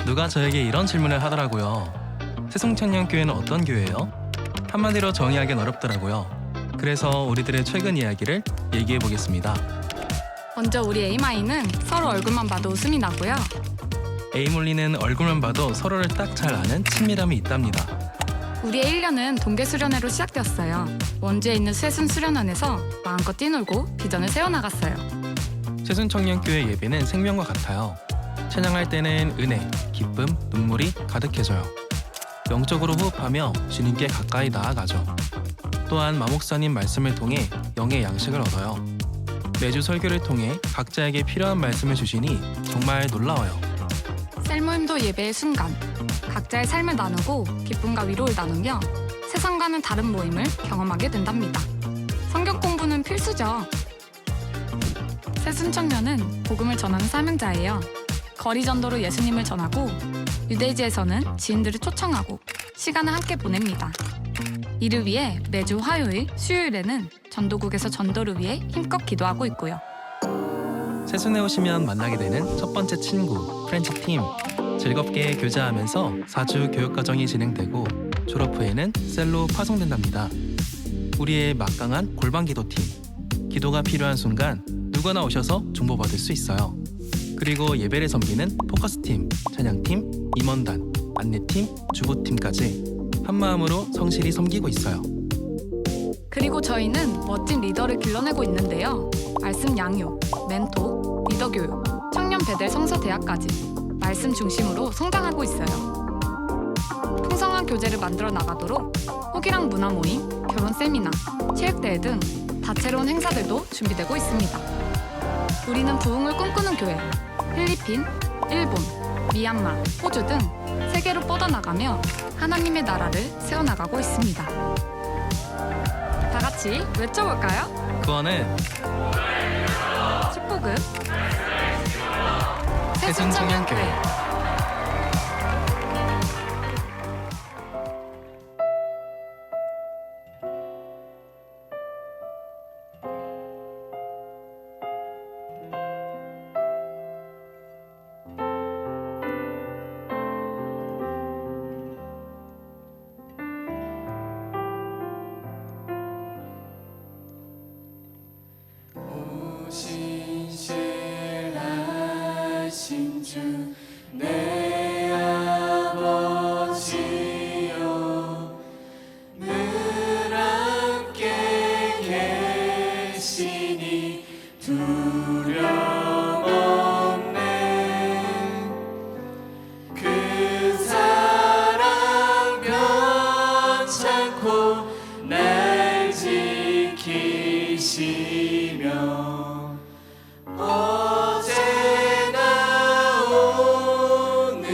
누가 저에게 이런 질문을 하더라고요. 새송천년교회는 어떤 교회예요? 한마디로 정의하기는 어렵더라고요. 그래서 우리들의 최근 이야기를 얘기해 보겠습니다. 먼저 우리 에이마이는 서로 얼굴만 봐도 웃음이 나고요. 에이몰리는 얼굴만 봐도 서로를 딱 잘 아는 친밀함이 있답니다. 우리의 1년은 동계 수련회로 시작되었어요. 원주에 있는 쇠순 수련원에서 마음껏 뛰놀고 비전을 세워나갔어요. 새순청년교회 예배는 생명과 같아요. 찬양할 때는 은혜, 기쁨, 눈물이 가득해져요. 영적으로 호흡하며 주님께 가까이 나아가죠. 또한 마목사님 말씀을 통해 영의 양식을 얻어요. 매주 설교를 통해 각자에게 필요한 말씀을 주시니 정말 놀라워요. 셀모임도 예배의 순간, 각자의 삶을 나누고 기쁨과 위로를 나누며 세상과는 다른 모임을 경험하게 된답니다. 성경 공부는 필수죠. 새순청년은 복음을 전하는 사명자예요. 거리 전도로 예수님을 전하고 유대지에서는 지인들을 초청하고 시간을 함께 보냅니다. 이를 위해 매주 화요일, 수요일에는 전도국에서 전도를 위해 힘껏 기도하고 있고요. 새순에 오시면 만나게 되는 첫 번째 친구, 프렌치 팀. 즐겁게 교제하면서 4주 교육과정이 진행되고 졸업 후에는 셀로 파송된답니다. 우리의 막강한 골방기도팀. 기도가 필요한 순간 누구나 오셔서 중보받을 수 있어요. 그리고 예배를 섬기는 포커스팀, 찬양팀, 임원단, 안내팀, 주보팀까지 한마음으로 성실히 섬기고 있어요. 그리고 저희는 멋진 리더를 길러내고 있는데요. 말씀 양육, 멘토, 리더 교육, 청년 배델 성서 대학까지 말씀 중심으로 성장하고 있어요. 풍성한 교재를 만들어 나가도록 호기랑 문화 모임, 결혼 세미나, 체육대회 등 다채로운 행사들도 준비되고 있습니다. 우리는 부흥을 꿈꾸는 교회, 필리핀, 일본, 미얀마, 호주 등 세계로 뻗어나가며 하나님의 나라를 세워나가고 있습니다. 다 같이 외쳐볼까요? 구원은 축복은 새순청년교회. 신실하신 주 내 아버지여 늘 함께 계시니 두려움 없네 그 사랑 변찮고 날 지키시며 어제나 오늘나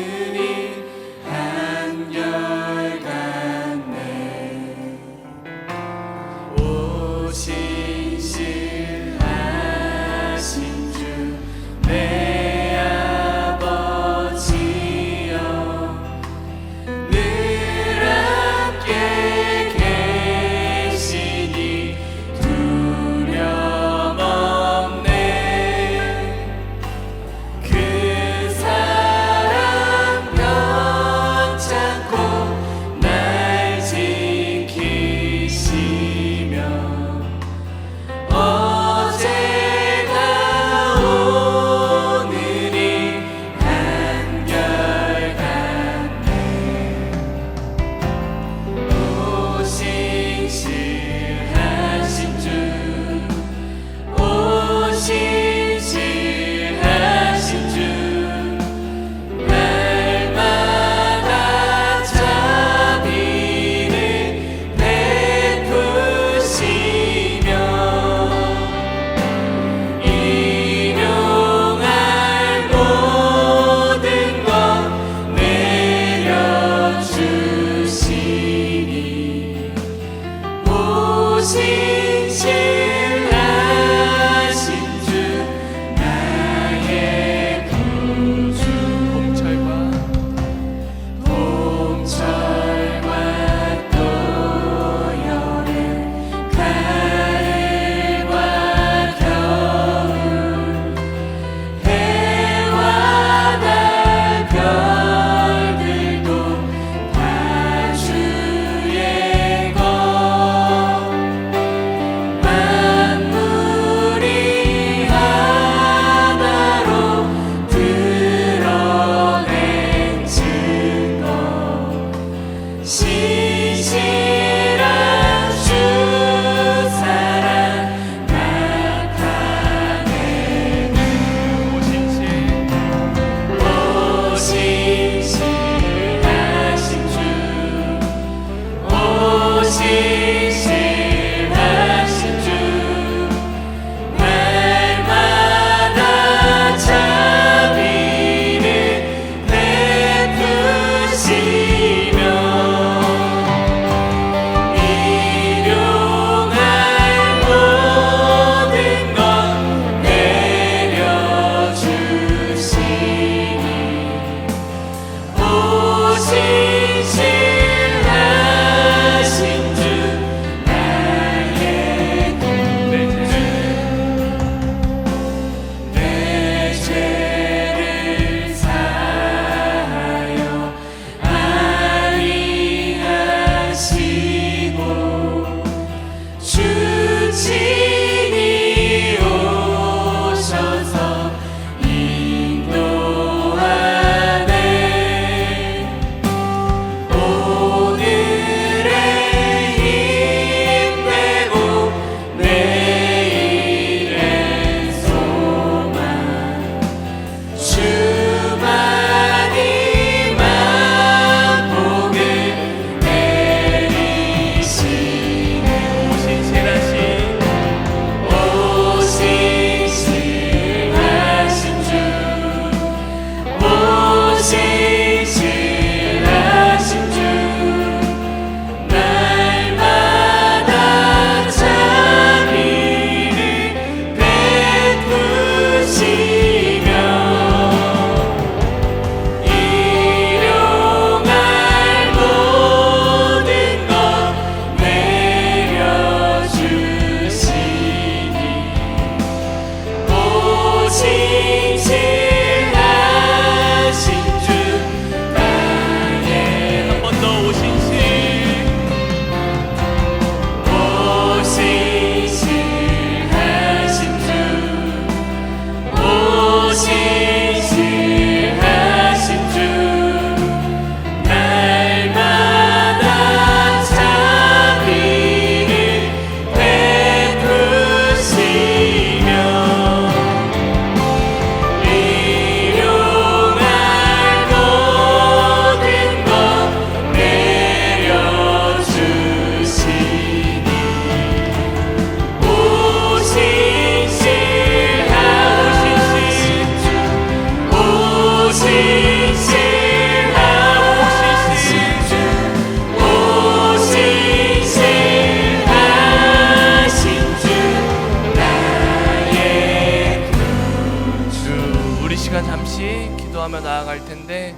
잠시 기도하며 나아갈 텐데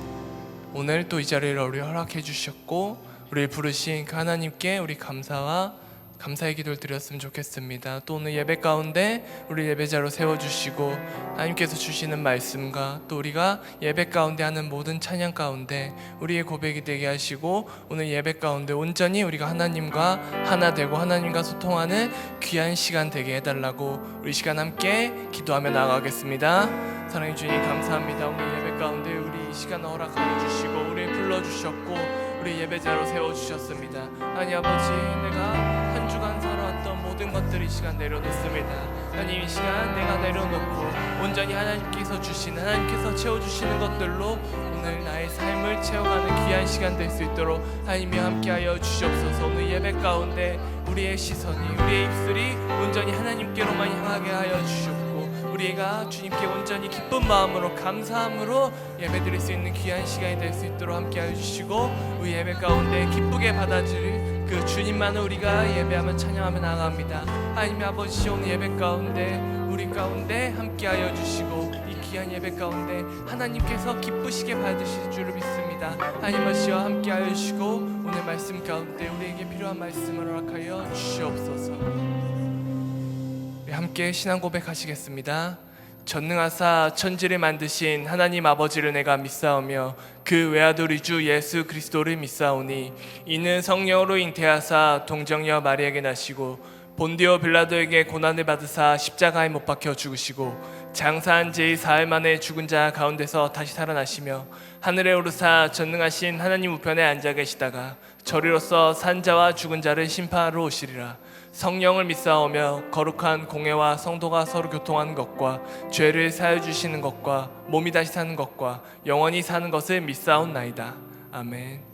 오늘 또 이 자리를 우리 허락해 주셨고 우리를 부르신 그 하나님께 우리 감사의 기도를 드렸으면 좋겠습니다. 또 오늘 예배 가운데 우리 예배자로 세워주시고 하나님께서 주시는 말씀과 또 우리가 예배 가운데 하는 모든 찬양 가운데 우리의 고백이 되게 하시고 오늘 예배 가운데 온전히 우리가 하나님과 하나 되고 하나님과 소통하는 귀한 시간 되게 해달라고 우리 시간 함께 기도하며 나아가겠습니다. 사랑해 주님 감사합니다. 오늘 예배 가운데 우리 이 시간 허락하여 주시고 우리를 불러주셨고 우리 예배자로 세워주셨습니다. 하나님 아버지, 내가 한 주간 살아왔던 모든 것들을 이 시간 내려놓습니다. 하나님, 이 시간 내가 내려놓고 온전히 하나님께서 주시는, 하나님께서 채워주시는 것들로 오늘 나의 삶을 채워가는 귀한 시간 될 수 있도록 하나님이 함께하여 주시옵소서. 오늘 예배 가운데 우리의 시선이, 우리의 입술이 온전히 하나님께로만 향하게 하여 주시옵고 우리가 주님께 온전히 기쁜 마음으로 감사함으로 예배드릴 수 있는 귀한 시간이 될 수 있도록 함께하여 주시고 우리 예배 가운데 기쁘게 받아들일 그 주님만을 우리가 예배하며 찬양하며 나아갑니다. 하나님 아버지, 오늘 예배 가운데 우리 가운데 함께하여 주시고 이 귀한 예배 가운데 하나님께서 기쁘시게 받으실 줄을 믿습니다. 하나님 아버지와 함께하여 주시고 오늘 말씀 가운데 우리에게 필요한 말씀을 허락하여 주시옵소서. 함께 신앙 고백하시겠습니다. 전능하사 천지를 만드신 하나님 아버지를 내가 믿사오며 그 외아들 주 예수 그리스도를 믿사오니 이는 성령으로 잉태하사 동정녀 마리아에게 나시고 본디오 빌라도에게 고난을 받으사 십자가에 못 박혀 죽으시고 장사한 지 사흘 만에 죽은 자 가운데서 다시 살아나시며 하늘에 오르사 전능하신 하나님 우편에 앉아 계시다가 저리로서 산 자와 죽은 자를 심판하러 오시리라. 성령을 믿사오며 거룩한 공회와 성도가 서로 교통하는 것과 죄를 사하여 주시는 것과 몸이 다시 사는 것과 영원히 사는 것을 믿사옵나이다. 아멘.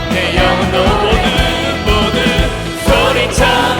내 영혼도 모두 소리쳐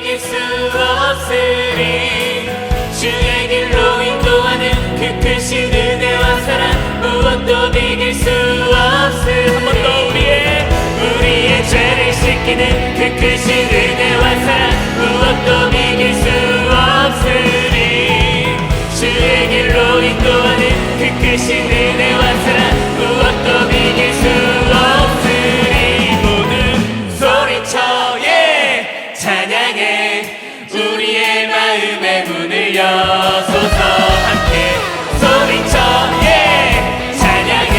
이길 수 없으리. 주의 길로 인도하는 그 크신 은혜와 사랑 무엇도 비길 수 없으리. 한 번 더 우리의 죄를 씻기는 그 크신 은혜와 사랑 무엇도 비길 수 없으리. 주의 길로 인도하는 그 크신 은혜와 사랑 무엇도 비길 수 없으리. 모두 소리쳐 예 찬양해 우리의 마음의 문을 여소서. 함께 소리쳐 예 찬양해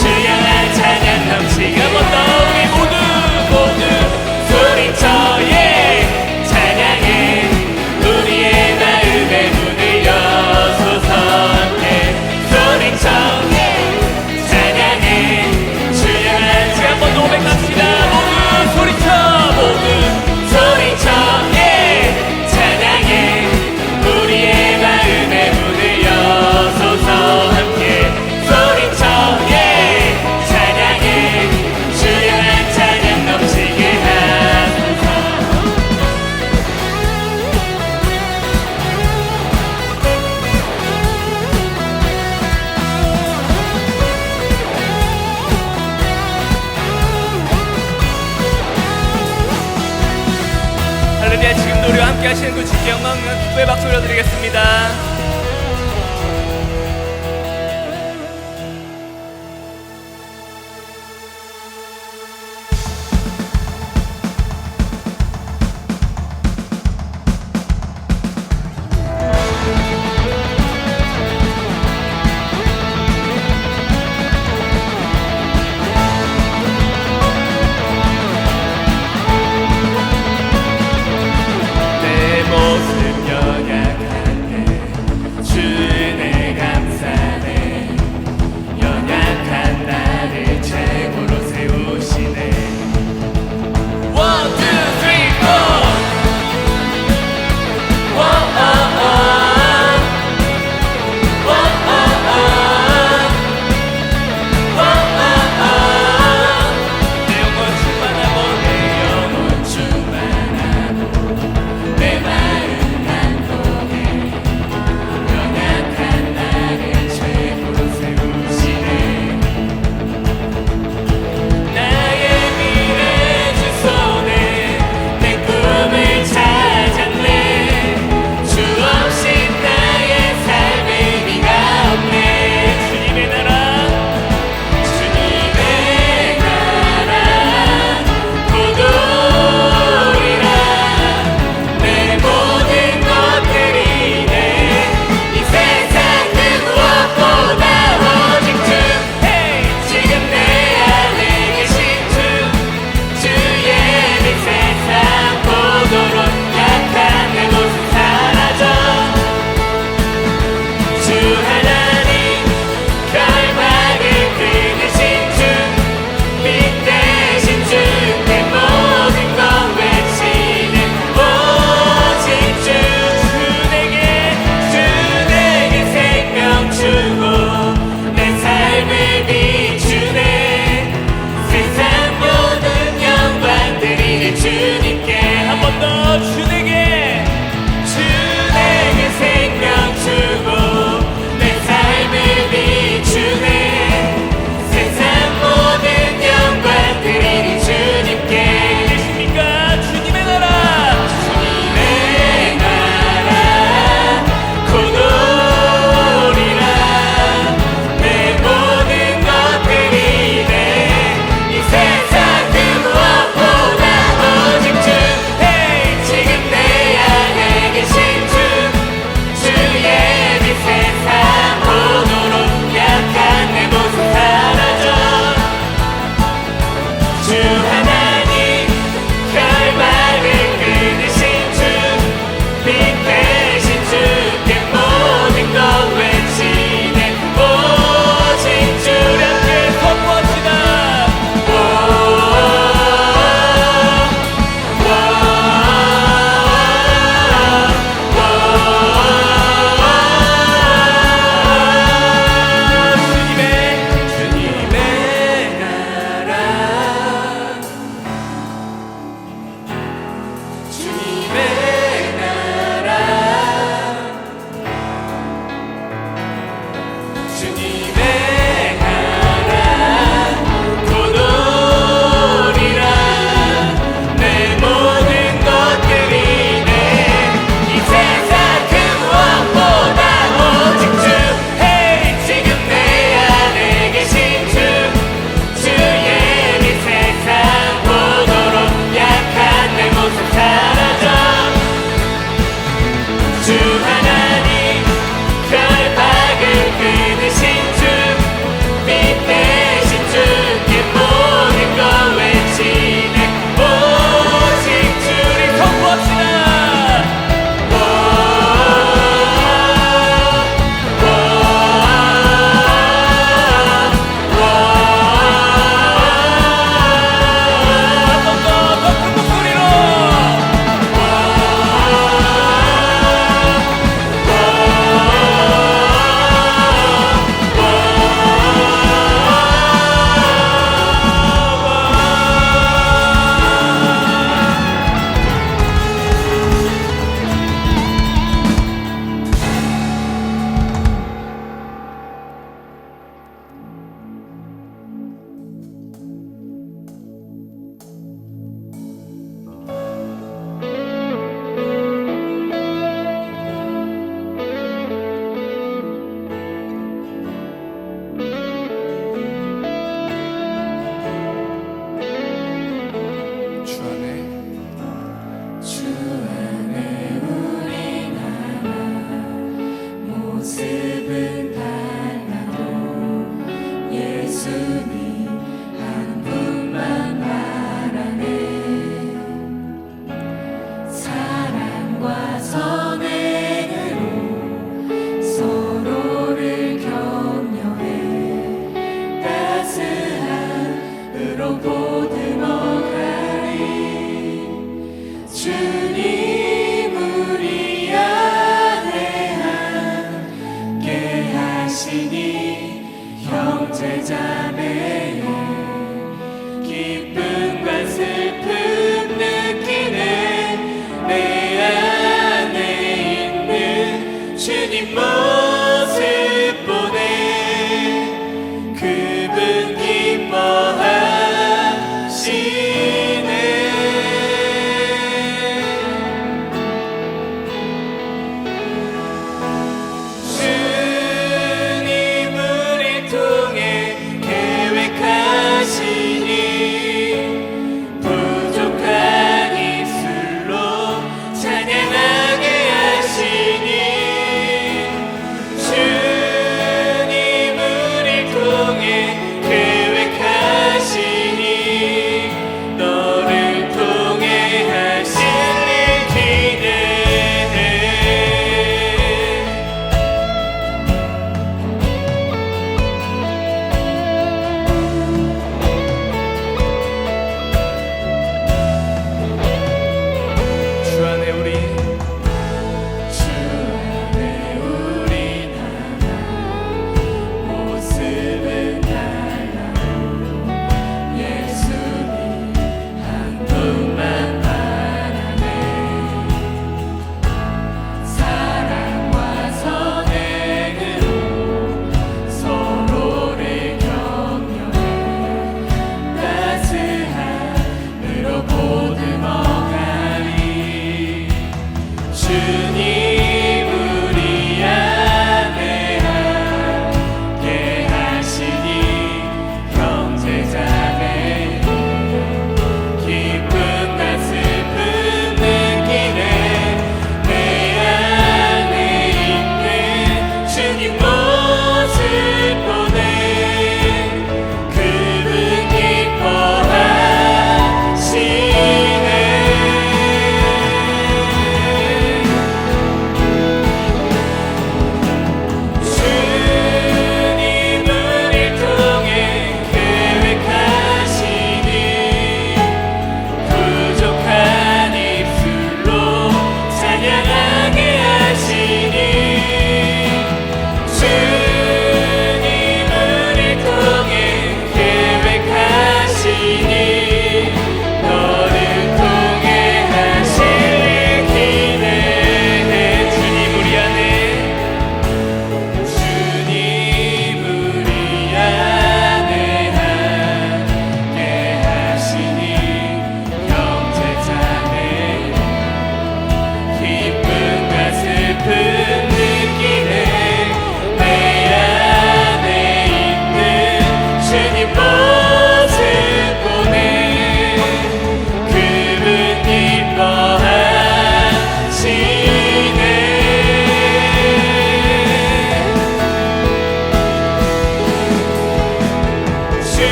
주여 난 찬양 넘치게. 한 번 더 우리 모두 소리쳐 예 찬양해 우리의 마음의 문을 여소서. 함께 소리쳐 예 찬양해 주여 난 찬양. 한 번 더 고백 갑시다. 모두 소리쳐 예 찬양해 우리의 마음의 문을 여소서. 함께 소리쳐 예 찬양해 주여 난 찬양 넘치게 하소서. 할렐루야. 지금도 우리와 함께 하시는 그 주께 영광 기쁨의 박수 올려드리겠습니다. 내 모습 연약한데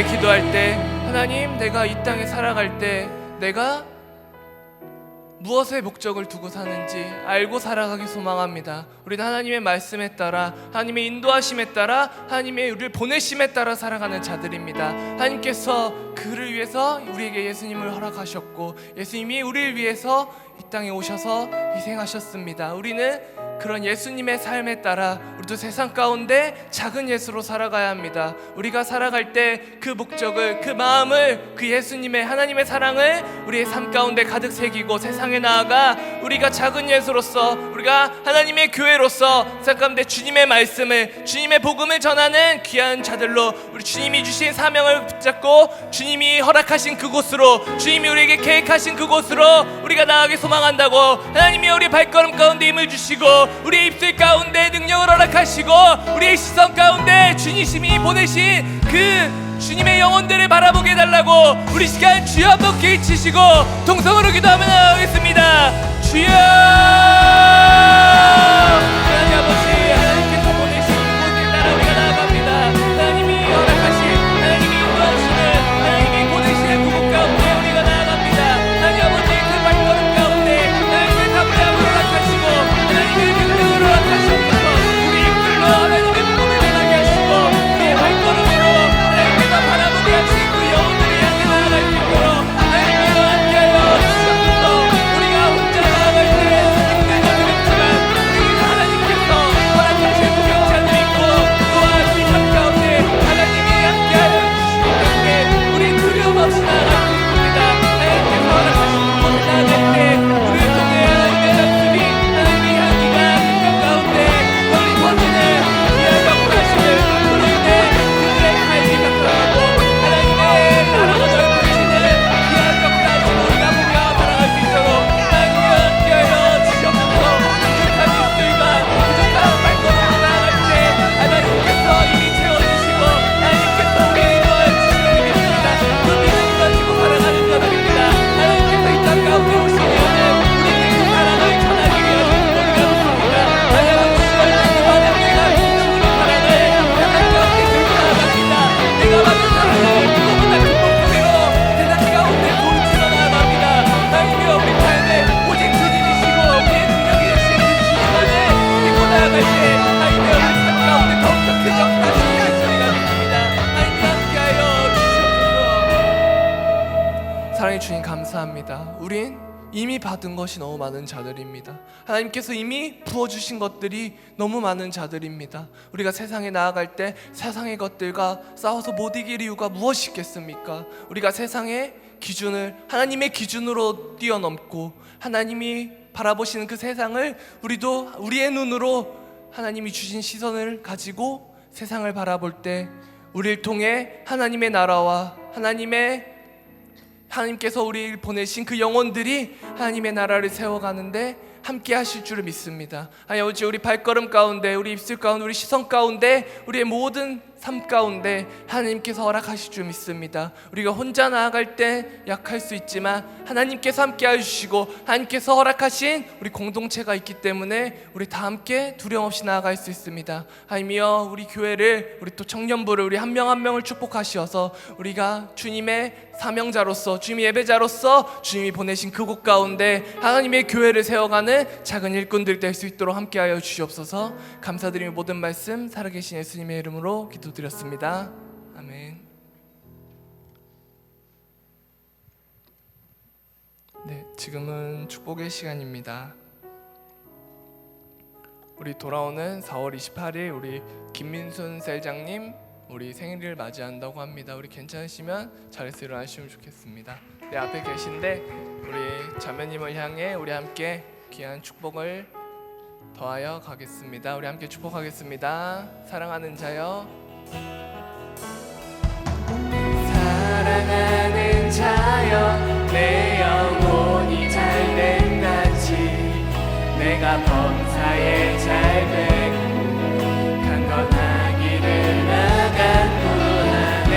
하나님께 기도할 때, 하나님, 내가 이 땅에 살아갈 때 내가 무엇의 목적을 두고 사는지 알고 살아가기 소망합니다. 우리는 하나님의 말씀에 따라, 하나님의 인도하심에 따라, 하나님의 우리를 보내심에 따라 살아가는 자들입니다. 하나님께서 그를 위해서 우리에게 예수님을 허락하셨고, 예수님이 우리를 위해서 이 땅에 오셔서 희생하셨습니다. 우리는 그런 예수님의 삶에 따라 우리도 세상 가운데 작은 예수로 살아가야 합니다. 우리가 살아갈 때 그 목적을, 그 마음을, 그 예수님의 하나님의 사랑을 우리의 삶 가운데 가득 새기고 세상에 나아가 우리가 작은 예수로서, 우리가 하나님의 교회로서 세상 가운데 주님의 말씀을, 주님의 복음을 전하는 귀한 자들로 우리 주님이 주신 사명을 붙잡고 주님이 허락하신 그곳으로, 주님이 우리에게 계획하신 그곳으로 우리가 나아가기 소망한다고, 하나님이 우리 발걸음 가운데 힘을 주시고 우리의 입술 가운데 능력을 허락하시고 우리의 시선 가운데 주님이 보내신 그 주님의 영혼들을 바라보게 해달라고 우리 시간 주여 한번 깨치시고 동성으로 기도하며 나가겠습니다. 주여, 하나님 아버지, 하나님께서 보내신 그곳에 따라 우리가 나아갑니다. 하나님이 허락하신, 하나님이 인도하시는, 하나님이 보내시는 그곳 가운데 우리가 나아갑니다. 하나님 아버지, 그 발걸음 가운데 하나님의 담대함을 허락하시고 하나님의 능력을 허락하시옵소서. 우리 입술로 하나님의 복음을 전하게 하시고 우리의 발걸음으로 하나님께서 바라보게 하신 그 영혼들을 향해 나아갈 수 있도록 하나님께서 함께하여 주시옵소서. 우리가 혼자 나아갈 때 힘들고 두렵지만 우리 하나님께서 허락하신 부경자들 있고 또한 우리 삶 가운데 하나님이 함께하여 주시기 때문에 우리 두려움 없이 나아갈 수 있습니다. 하나님께서 허락하신 그곳에 나아갈 때 우리를 통해 하나님의 말씀이, 하나님의 향기가 생각 가운데 멀리 퍼지는 귀한 역사심을 그로 인해 그들의 삶이 바뀌어가고 하나님의 나라가 넓어지는 귀한 역사심을 우리가 보며 살아갈 수 있도록 하나님이 함께하여 주시옵소서. 부족한 입술과 부족한 발걸음으로 나아갈 때 하나님께서 이미 채워주시고 하나님께서 우리를 인도하여 주시는 믿습니다. 그 믿음을 가지고 살아가는 자들입니다. 하나님께서 이 땅 가운데 오시면은 우리에게 그 사랑을 전하기 위한 우리가 믿습니다. 하나님 주시는 그 많은 내가 주시는 사랑을 세상 가운데 들고 나아갑니다. 내가 받은 사랑을 그거보다 큰 목소리로 세상 가운데 보여주며 나아갑니다. 하나님이여, 우리 삶에 오직 주님이시고 우리의 능력이 되신 그 주님만을 믿고 나아갈 때 하나님이여, 우리 삶 가운데 더욱더 큰 역사하시는 소리가 믿습니다. 하나님 함께하여 주시옵소서. 사랑의 주님, 감사합니다. 우린 이미 받은 것이 너무 많은 자들입니다. 하나님께서 이미 부어주신 것들이 너무 많은 자들입니다. 우리가 세상에 나아갈 때 세상의 것들과 싸워서 못 이길 이유가 무엇이 있겠습니까? 우리가 세상의 기준을 하나님의 기준으로 뛰어넘고 하나님이 바라보시는 그 세상을 우리도 우리의 눈으로 하나님이 주신 시선을 가지고 세상을 바라볼 때 우리를 통해 하나님의 나라와 하나님께서 우리를 보내신 그 영혼들이 하나님의 나라를 세워가는데 함께 하실 줄을 믿습니다. 하나님 아버지, 우리 발걸음 가운데, 우리 입술 가운데, 우리 시선 가운데, 우리의 모든 삶 가운데 하나님께서 허락하실 줄 믿습니다. 우리가 혼자 나아갈 때 약할 수 있지만 하나님께서 함께 해주시고 하나님께서 허락하신 우리 공동체가 있기 때문에 우리 다 함께 두려움 없이 나아갈 수 있습니다. 하나님이여, 우리 교회를, 우리 또 청년부를, 우리 한 명 한 명을 축복하시어서 우리가 주님의 사명자로서, 주님의 예배자로서 주님이 보내신 그곳 가운데 하나님의 교회를 세워가는 작은 일꾼들 될 수 있도록 함께하여 주시옵소서. 감사드리며 모든 말씀 살아계신 예수님의 이름으로 기도드렸습니다. 아멘. 네, 지금은 축복의 시간입니다. 우리 돌아오는 4월 28일 우리 김민순 셀장님 우리 생일을 맞이한다고 합니다. 우리 괜찮으시면 자리에서 일어나시면 좋겠습니다. 내 앞에 계신데 우리 자매님을 향해 우리 함께 귀한 축복을 더하여 가겠습니다. 우리 함께 축복하겠습니다. 사랑하는 자여, 사랑하는 자여, 내 영혼이 잘된 같이 내가 범사에 잘되고 강건하기를 나간구하네.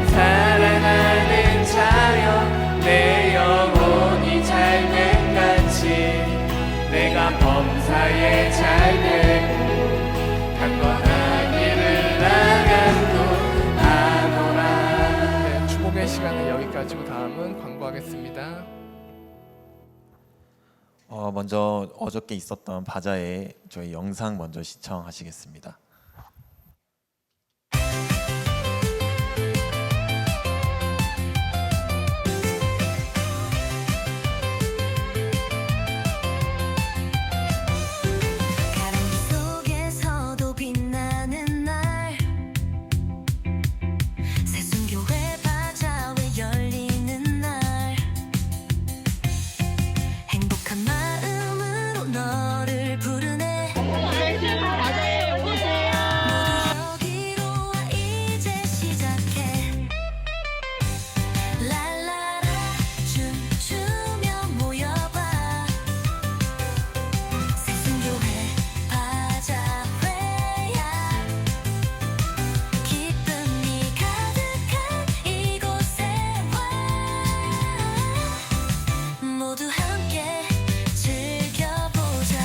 사랑하는 자여, 내 영혼이 잘된 같이 내가 범사에 잘되고 강건하기를 나간구하네. 시간은 여기까지고 다음은 광고하겠습니다. 먼저 어저께 있었던 바자회 저희 영상 먼저 시청하시겠습니다. 가랑비 속에서도 빛나는 날 새순교회 바자회 열리는 날 행복한 마음으로 너를 부르네 모두 여기로 와 이제 시작해 랄라라 춤추며 모여봐 새순교회 바자회야 기쁨이 가득한 이곳에 와 모두 함께 즐겨보자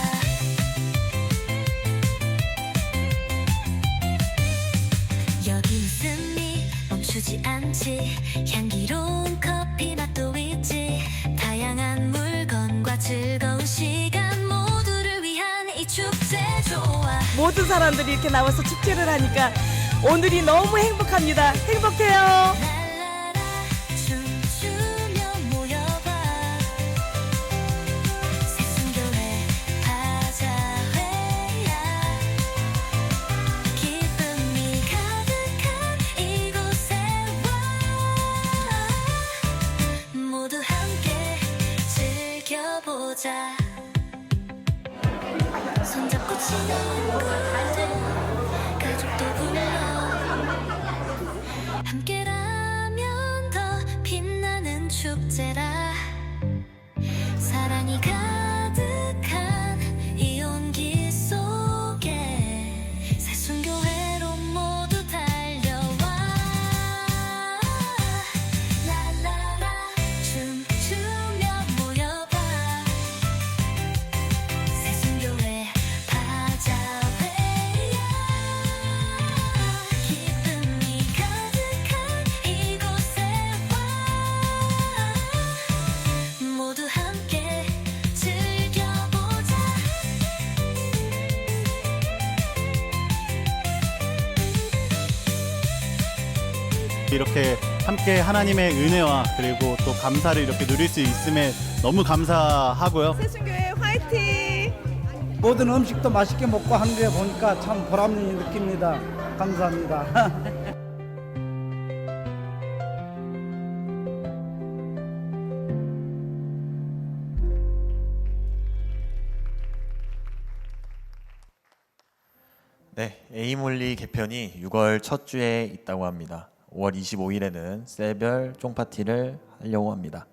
여기 웃음이 멈추지 않지 향기로운 커피 맛도 있지 다양한 물건과 즐거운 시간 모두를 위한 이 축제 좋아 모든 사람들이 이렇게 나와서 축제를 하니까 오늘이 너무 행복합니다. 행복해요. 랄라라 춤추며 모여봐 새순교회 바자회야 기쁨이 가득한 이곳에 와 모두 함께 즐겨보자 손잡고 치는 것도 가족도 불러 함께라면 더 빛나는 축제라 사랑이 가득한 이 온기 속에 새순교회로 모두 달려와 랄라라 춤추며 모여봐 새순교회 바자회야 기쁨이 가득한 이곳에 와 모두 함께 즐겨보자 이렇게 함께 하나님의 은혜와 그리고 또 감사를 이렇게 누릴 수 있음에 너무 감사하고요. 새순교회 화이팅! 모든 음식도 맛있게 먹고 하는 게 보니까 참 보람이 느낍니다. 감사합니다. 네, 에이몰리 개편이 6월 첫 주에 있다고 합니다. 5월 25일에는 셀별 쫑파티를 하려고 합니다.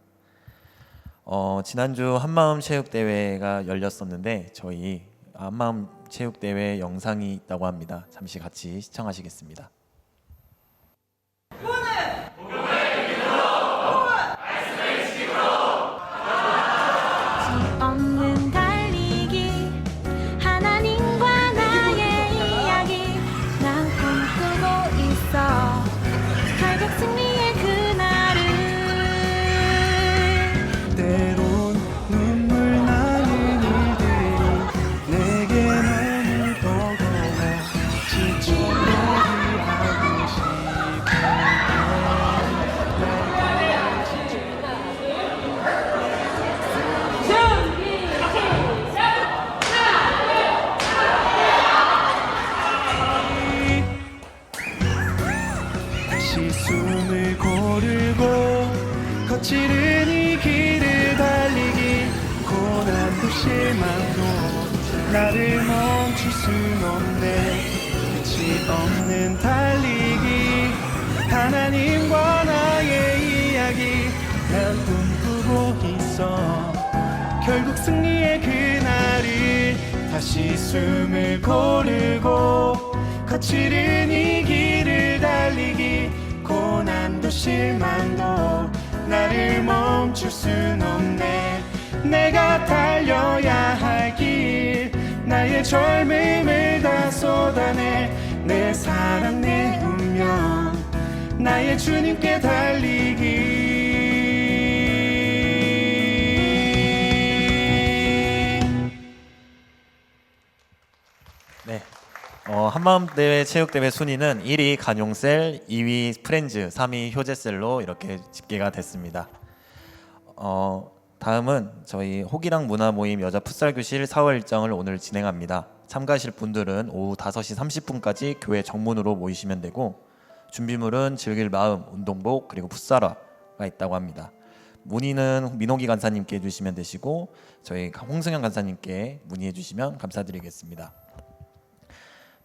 지난주 한마음 체육대회가 열렸었는데 저희 한마음 체육대회 영상이 있다고 합니다. 잠시 같이 시청하시겠습니다. 없는 달리기 하나님과 나의 이야기 난 꿈꾸고 있어 결국 승리의 그날을 때론 눈물 나는 일들이 내게 너무 버거워 지쳐 포기하고 싶어 다시 숨을 고르고 거칠은 이 길을 달리기 고난도 실망도 나를 멈출 순 없네 끝이 없는 달리기 하나님과 나의 이야기 난 꿈꾸고 있어 결국 승리의 그날을 다시 숨을 고르고 거칠은 이 길을 달리기 고난도 실망도 나를 멈출 순 없네 내가 달려야 할 길 나의 젊음을 다 쏟아내 내 사랑 내 운명 나의 주님께 달리기. 네. 한마음대회 체육대회 순위는 1위 간용셀, 2위 프렌즈, 3위 효제셀로 이렇게 집계가 됐습니다. 다음은 저희 호기랑 문화모임 여자 풋살교실 4월 일정을 오늘 진행합니다. 참가하실 분들은 오후 5시 30분까지 교회 정문으로 모이시면 되고, 준비물은 즐길 마음, 운동복, 그리고 풋살화가 있다고 합니다. 문의는 민호기 간사님께 해주시면 되시고, 저희 홍승현 간사님께 문의해 주시면 감사드리겠습니다.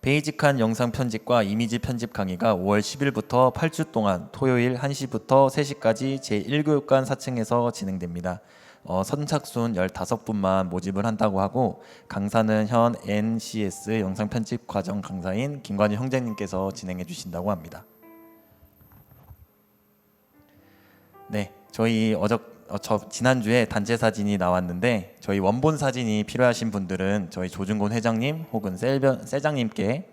베이직한 영상 편집과 이미지 편집 강의가 5월 10일부터 8주 동안 토요일 1시부터 3시까지 제1교육관 4층에서 진행됩니다. 선착순 15분만 모집을 한다고 하고, 강사는 현 NCS 영상 편집 과정 강사인 김관유 형제님께서 진행해 주신다고 합니다. 네, 저희 지난주에 단체 사진이 나왔는데, 저희 원본 사진이 필요하신 분들은 저희 조준곤 회장님 혹은 세장님께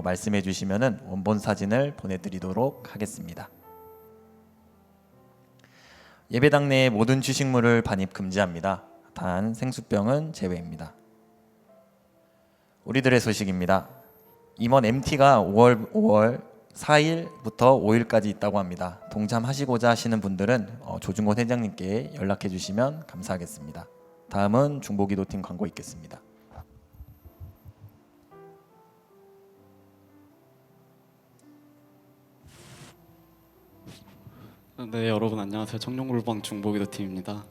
말씀해 주시면은 원본 사진을 보내드리도록 하겠습니다. 예배당 내 모든 주식물을 반입 금지합니다. 단 생수병은 제외입니다. 우리들의 소식입니다. 임원 MT가 5월 4일부터 5일까지 있다고 합니다. 동참하시고자 하시는 분들은 조준곤 회장님께 연락해 주시면 감사하겠습니다. 다음은 중보기도팀 광고 있겠습니다. 네, 여러분 안녕하세요. 청룡골방 중보기도팀입니다.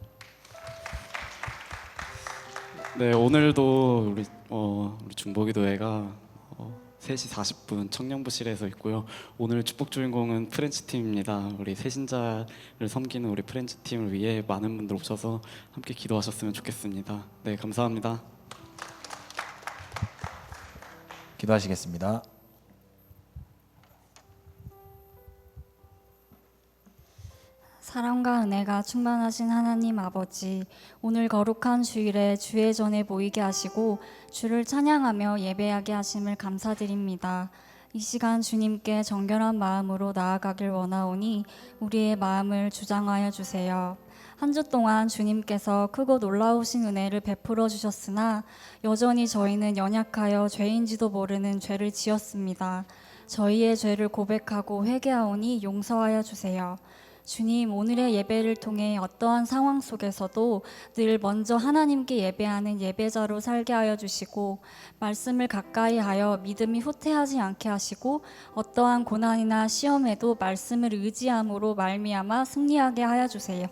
네, 오늘도 우리 중보기도회가 3시 40분 청년부실에서 있고요. 오늘 축복 주인공은 프렌치 팀입니다. 우리 새신자를 섬기는 우리 프렌치 팀을 위해 많은 분들 오셔서 함께 기도하셨으면 좋겠습니다. 네, 감사합니다. 기도하시겠습니다. 사랑과 은혜가 충만하신 하나님 아버지, 오늘 거룩한 주일에 주의 전에 모이게 하시고 주를 찬양하며 예배하게 하심을 감사드립니다. 이 시간 주님께 정결한 마음으로 나아가길 원하오니 우리의 마음을 주장하여 주세요. 한 주 동안 주님께서 크고 놀라우신 은혜를 베풀어 주셨으나 여전히 저희는 연약하여 죄인지도 모르는 죄를 지었습니다. 저희의 죄를 고백하고 회개하오니 용서하여 주세요. 주님, 오늘의 예배를 통해 어떠한 상황 속에서도 늘 먼저 하나님께 예배하는 예배자로 살게 하여 주시고, 말씀을 가까이 하여 믿음이 후퇴하지 않게 하시고, 어떠한 고난이나 시험에도 말씀을 의지함으로 말미암아 승리하게 하여 주세요.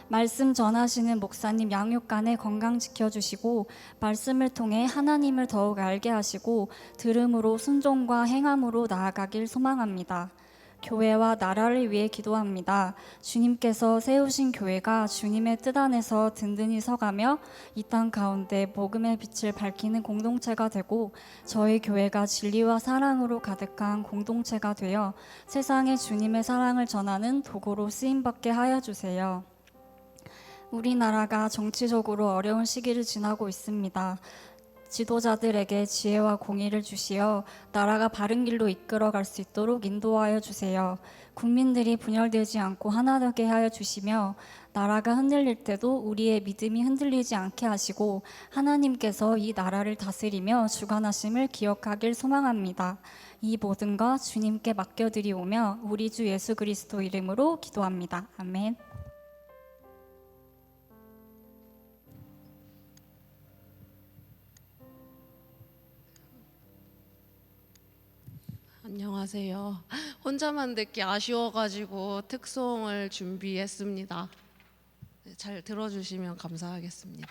말씀 전하시는 목사님 양육간의 건강 지켜주시고, 말씀을 통해 하나님을 더욱 알게 하시고, 들음으로 순종과 행함으로 나아가길 소망합니다. 교회와 나라를 위해 기도합니다. 주님께서 세우신 교회가 주님의 뜻 안에서 든든히 서가며 이 땅 가운데 복음의 빛을 밝히는 공동체가 되고, 저희 교회가 진리와 사랑으로 가득한 공동체가 되어 세상에 주님의 사랑을 전하는 도구로 쓰임받게 하여 주세요. 우리나라가 정치적으로 어려운 시기를 지나고 있습니다. 지도자들에게 지혜와 공의를 주시어 나라가 바른 길로 이끌어갈 수 있도록 인도하여 주세요. 국민들이 분열되지 않고 하나 되게 하여 주시며, 나라가 흔들릴 때도 우리의 믿음이 흔들리지 않게 하시고 하나님께서 이 나라를 다스리며 주관하심을 기억하길 소망합니다. 이 모든 것 주님께 맡겨드리오며 우리 주 예수 그리스도 이름으로 기도합니다. 아멘. 안녕하세요. 혼자만 듣기 아쉬워가지고 특송을 준비했습니다. 잘 들어주시면 감사하겠습니다.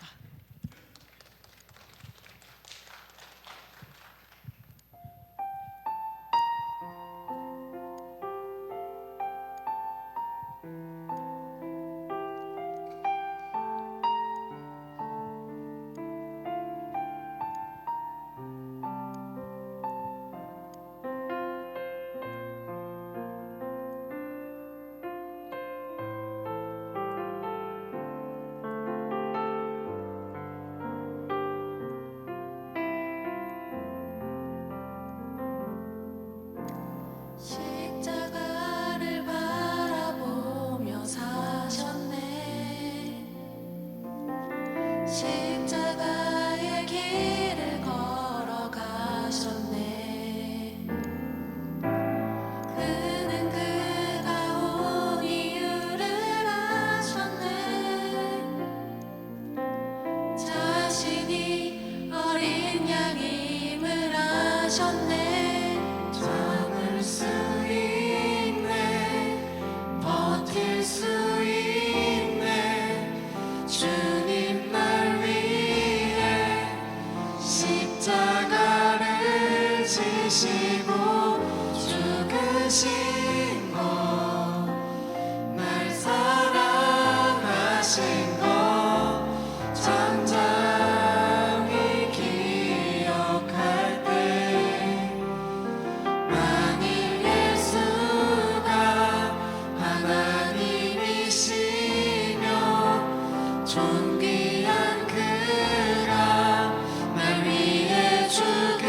존귀한 그가 날 위해 죽으셨다면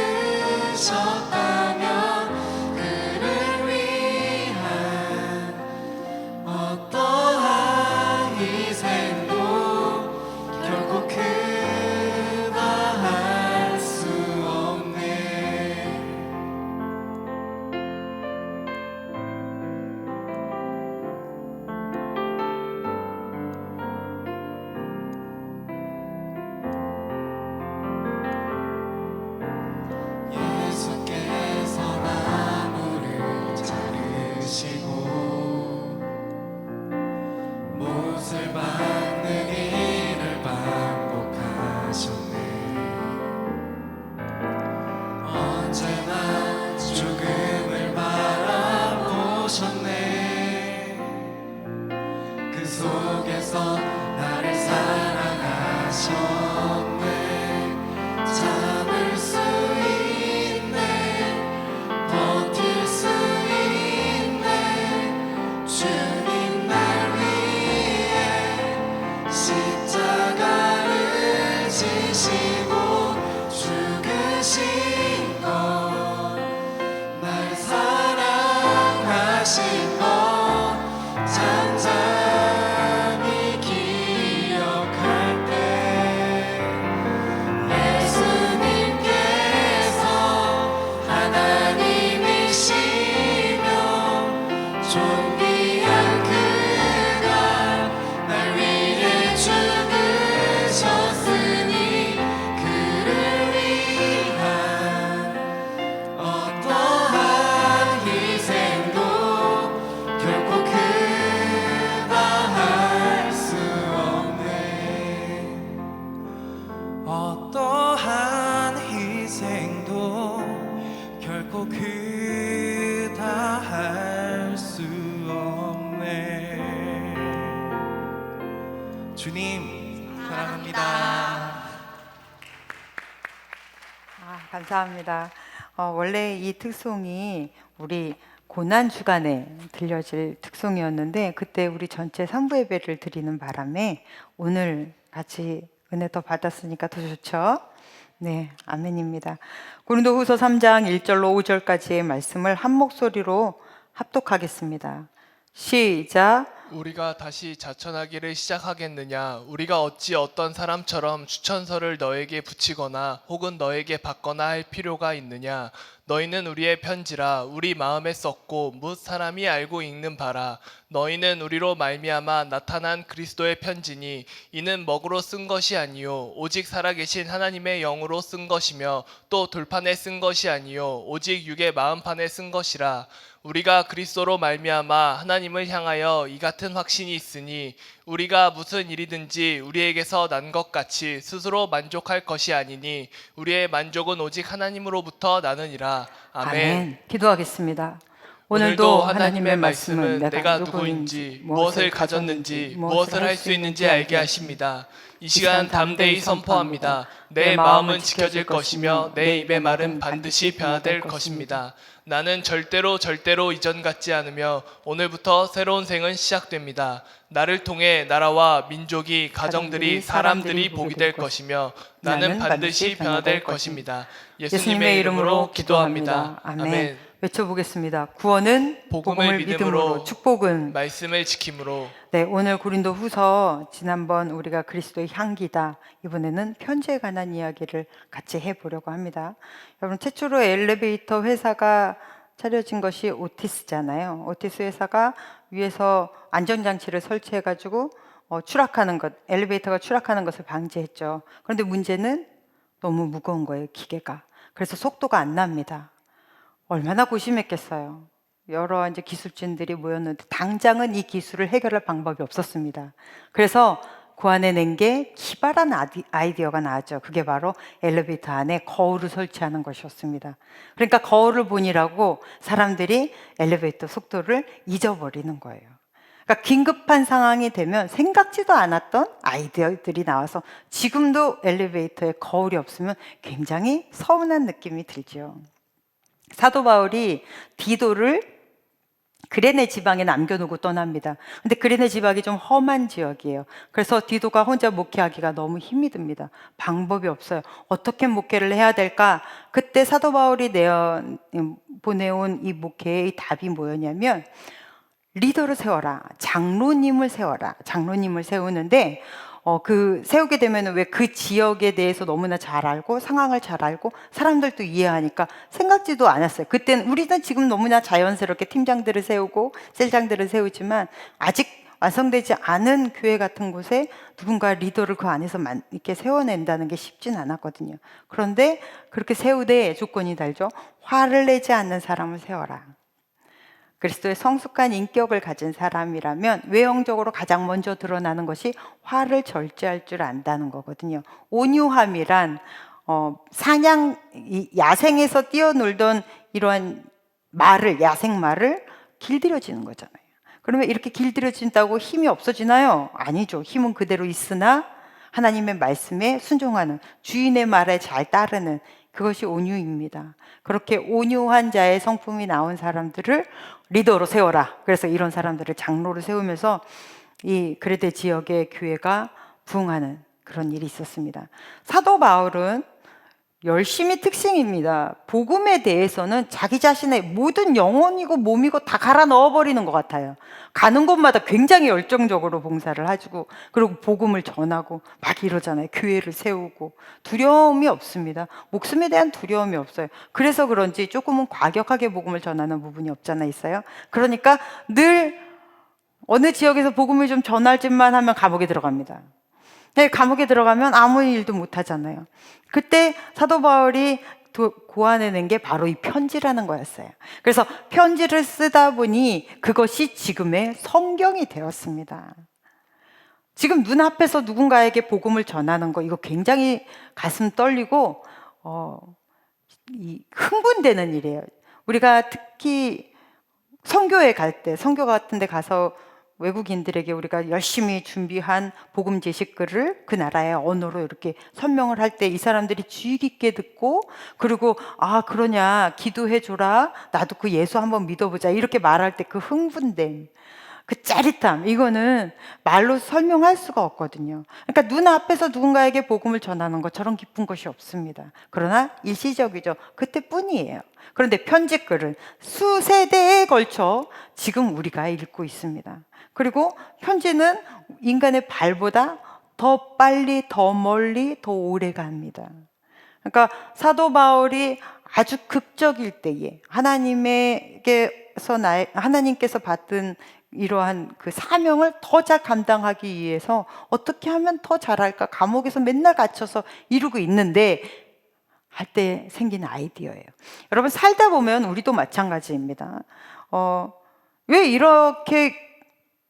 그를 위한 어떠한 희생도 결코 크다 할 수 없네. 예수께서 나무를 자르시고 못을 박는 일을 반복하셨네. 언제나 죽음을 바라보셨네. 그 속에서 나를 사랑하셨네. 참을 수 있네. 버틸 수 있네. 주님 날 위해 십자가를 지시고 죽으신 것, 날 사랑하신 것 잠잠히 기억할 때 예수님께서 하나님이시며 존귀한 그가 날 위해 죽으셨으니 그를 위한 어떠한 희생도 결코 크다 할 수 없네. 어떠한 희생도 결코 크다 할 수 없네. 주님 사랑합니다. 감사합니다. 원래 이 특송이 우리 고난 주간에 들려질 특송이었는데 그때 우리 전체 상부 예배를 드리는 바람에 오늘 같이 은혜 더 받았으니까 더 좋죠? 네, 아멘입니다. 고린도후서 3장 1절로 5절까지의 말씀을 한 목소리로 합독하겠습니다. 시작. 우리가 다시 자천하기를 시작하겠느냐? 우리가 어찌 어떤 사람처럼 추천서를 너에게 붙이거나 혹은 너에게 받거나 할 필요가 있느냐? 너희는 우리의 편지라 우리 마음에 썼고 뭇 사람이 알고 읽는 바라. 너희는 우리로 말미암아 나타난 그리스도의 편지니 이는 먹으로 쓴 것이 아니요 오직 살아계신 하나님의 영으로 쓴 것이며 또 돌판에 쓴 것이 아니요 오직 육의 마음판에 쓴 것이라. 우리가 그리스도로 말미암아 하나님을 향하여 이 같은 확신이 있으니 우리가 무슨 일이든지 우리에게서 난 것 같이 스스로 만족할 것이 아니니 우리의 만족은 오직 하나님으로부터 나느니라. 아멘. 기도하겠습니다. 오늘도 하나님의 말씀은 내가 누구인지, 무엇을 가졌는지, 무엇을 할 수 있는지 알게 하십니다. 이 시간 담대히 선포합니다. 내 마음은 지켜질 것이며 내 입의 말은 반드시 변화될 것입니다. 나는 절대로 이전 같지 않으며 오늘부터 새로운 생은 시작됩니다. 나를 통해 나라와 민족이, 가정들이, 사람들이 복이 될 것이며 나는 반드시 변화될 것입니다. 예수님의 이름으로 기도합니다. 아멘. 외쳐보겠습니다. 구원은 복음을 믿음으로, 축복은 말씀을 지킴으로. 네, 오늘 고린도 후서 지난번 우리가 그리스도의 향기다, 이번에는 편지에 관한 이야기를 같이 해보려고 합니다. 여러분, 최초로 엘리베이터 회사가 차려진 것이 오티스잖아요. 오티스 회사가 위에서 안전장치를 설치해가지고 추락하는 것, 엘리베이터가 추락하는 것을 방지했죠. 그런데 문제는 너무 무거운 거예요, 기계가. 그래서 속도가 안 납니다. 얼마나 고심했겠어요. 여러 이제 기술진들이 모였는데 당장은 이 기술을 해결할 방법이 없었습니다. 그래서 고안해낸 게 기발한 아이디어가 나왔죠. 그게 바로 엘리베이터 안에 거울을 설치하는 것이었습니다. 그러니까 거울을 보니라고 사람들이 엘리베이터 속도를 잊어버리는 거예요. 그러니까 긴급한 상황이 되면 생각지도 않았던 아이디어들이 나와서 지금도 엘리베이터에 거울이 없으면 굉장히 서운한 느낌이 들죠. 사도 바울이 디도를 그레네 지방에 남겨놓고 떠납니다. 근데 그레네 지방이 좀 험한 지역이에요. 그래서 디도가 혼자 목회하기가 너무 힘이 듭니다. 방법이 없어요. 어떻게 목회를 해야 될까? 그때 사도 바울이 보내온 이 목회의 답이 뭐였냐면, 리더를 세워라, 장로님을 세워라. 장로님을 세우는데 세우게 되면 왜 그 지역에 대해서 너무나 잘 알고 상황을 잘 알고 사람들도 이해하니까 생각지도 않았어요. 그때는 우리는 지금 너무나 자연스럽게 팀장들을 세우고 셀장들을 세우지만 아직 완성되지 않은 교회 같은 곳에 누군가 리더를 그 안에서 이렇게 세워낸다는 게 쉽진 않았거든요. 그런데 그렇게 세우되 조건이 달죠. 화를 내지 않는 사람을 세워라. 그리스도의 성숙한 인격을 가진 사람이라면 외형적으로 가장 먼저 드러나는 것이 화를 절제할 줄 안다는 거거든요. 온유함이란 야생에서 뛰어놀던 이러한 야생 말을 길들여지는 거잖아요. 그러면 이렇게 길들여진다고 힘이 없어지나요? 아니죠. 힘은 그대로 있으나 하나님의 말씀에 순종하는, 주인의 말에 잘 따르는, 그것이 온유입니다. 그렇게 온유한 자의 성품이 나온 사람들을 리더로 세워라. 그래서 이런 사람들을 장로로 세우면서 이 그레데 지역의 교회가 부흥하는 그런 일이 있었습니다. 사도 바울은 열심히 특징입니다. 복음에 대해서는 자기 자신의 모든 영혼이고 몸이고 다 갈아 넣어버리는 것 같아요. 가는 곳마다 굉장히 열정적으로 봉사를 해주고, 그리고 복음을 전하고 막 이러잖아요. 교회를 세우고 두려움이 없습니다. 목숨에 대한 두려움이 없어요. 그래서 그런지 조금은 과격하게 복음을 전하는 부분이 없잖아 있어요. 그러니까 늘 어느 지역에서 복음을 좀 전할 짓만 하면 감옥에 들어갑니다. 감옥에 들어가면 아무 일도 못 하잖아요. 그때 사도 바울이 고안해낸 게 바로 이 편지라는 거였어요. 그래서 편지를 쓰다 보니 그것이 지금의 성경이 되었습니다. 지금 눈앞에서 누군가에게 복음을 전하는 거, 이거 굉장히 가슴 떨리고 흥분되는 일이에요. 우리가 특히 선교회 갈 때, 선교 같은 데 가서 외국인들에게 우리가 열심히 준비한 복음 제시글을 그 나라의 언어로 이렇게 설명을 할 때 이 사람들이 주의 깊게 듣고, 그리고 그러냐, 기도해 줘라, 나도 그 예수 한번 믿어보자, 이렇게 말할 때 그 흥분됨, 그 짜릿함, 이거는 말로 설명할 수가 없거든요. 그러니까 눈앞에서 누군가에게 복음을 전하는 것처럼 기쁜 것이 없습니다. 그러나 일시적이죠. 그때뿐이에요. 그런데 편지글은 수세대에 걸쳐 지금 우리가 읽고 있습니다. 그리고 편지는 인간의 발보다 더 빨리, 더 멀리, 더 오래 갑니다. 그러니까 사도 바울이 아주 극적일 때에 하나님께서 받은 이러한 그 사명을 더 잘 감당하기 위해서 어떻게 하면 더 잘할까, 감옥에서 맨날 갇혀서 이루고 있는데 할 때 생긴 아이디어예요. 여러분, 살다 보면 우리도 마찬가지입니다. 왜 이렇게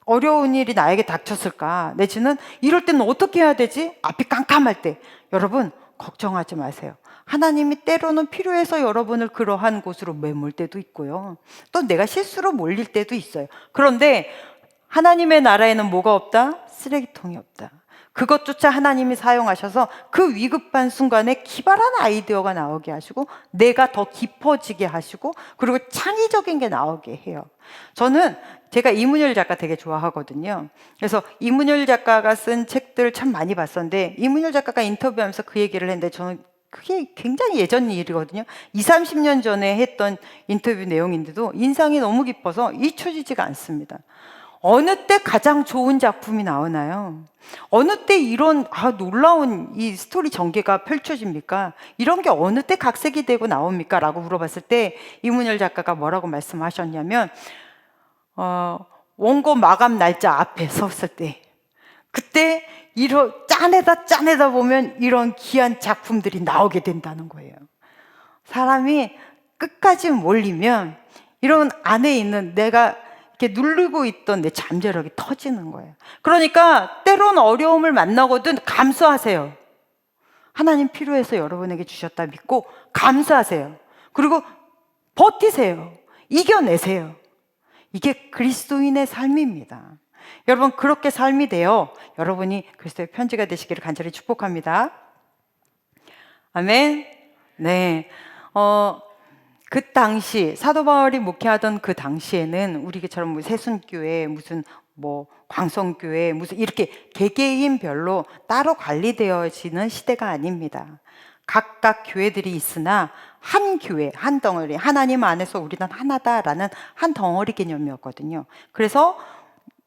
어려운 일이 나에게 닥쳤을까? 내지는 이럴 때는 어떻게 해야 되지? 앞이 깜깜할 때. 여러분, 걱정하지 마세요. 하나님이 때로는 필요해서 여러분을 그러한 곳으로 메몰 때도 있고요. 또 내가 실수로 몰릴 때도 있어요. 그런데 하나님의 나라에는 뭐가 없다? 쓰레기통이 없다. 그것조차 하나님이 사용하셔서 그 위급한 순간에 기발한 아이디어가 나오게 하시고, 내가 더 깊어지게 하시고, 그리고 창의적인 게 나오게 해요. 제가 이문열 작가 되게 좋아하거든요. 그래서 이문열 작가가 쓴 책들 참 많이 봤었는데, 이문열 작가가 인터뷰하면서 그 얘기를 했는데, 저는 그게 굉장히 예전 일이거든요. 20, 30년 전에 했던 인터뷰 내용인데도 인상이 너무 깊어서 잊혀지지가 않습니다. 어느 때 가장 좋은 작품이 나오나요? 어느 때 이런 놀라운 이 스토리 전개가 펼쳐집니까? 이런 게 어느 때 각색이 되고 나옵니까? 라고 물어봤을 때 이문열 작가가 뭐라고 말씀하셨냐면, 원고 마감 날짜 앞에 섰을 때, 그때 짜내다 보면 이런 귀한 작품들이 나오게 된다는 거예요. 사람이 끝까지 몰리면 이런 안에 있는 내가 이렇게 누르고 있던 내 잠재력이 터지는 거예요. 그러니까 때론 어려움을 만나거든 감수하세요. 하나님 필요해서 여러분에게 주셨다 믿고 감수하세요. 그리고 버티세요. 이겨내세요. 이게 그리스도인의 삶입니다. 여러분, 그렇게 삶이 되어 여러분이 그리스도의 편지가 되시기를 간절히 축복합니다. 아멘. 네. 그 당시 사도 바울이 목회하던 그 당시에는 우리처럼 뭐 새순교회, 무슨 뭐 광성교회, 무슨 이렇게 개개인별로 따로 관리되어지는 시대가 아닙니다. 각각 교회들이 있으나 한 교회, 한 덩어리, 하나님 안에서 우리는 하나다라는 한 덩어리 개념이었거든요. 그래서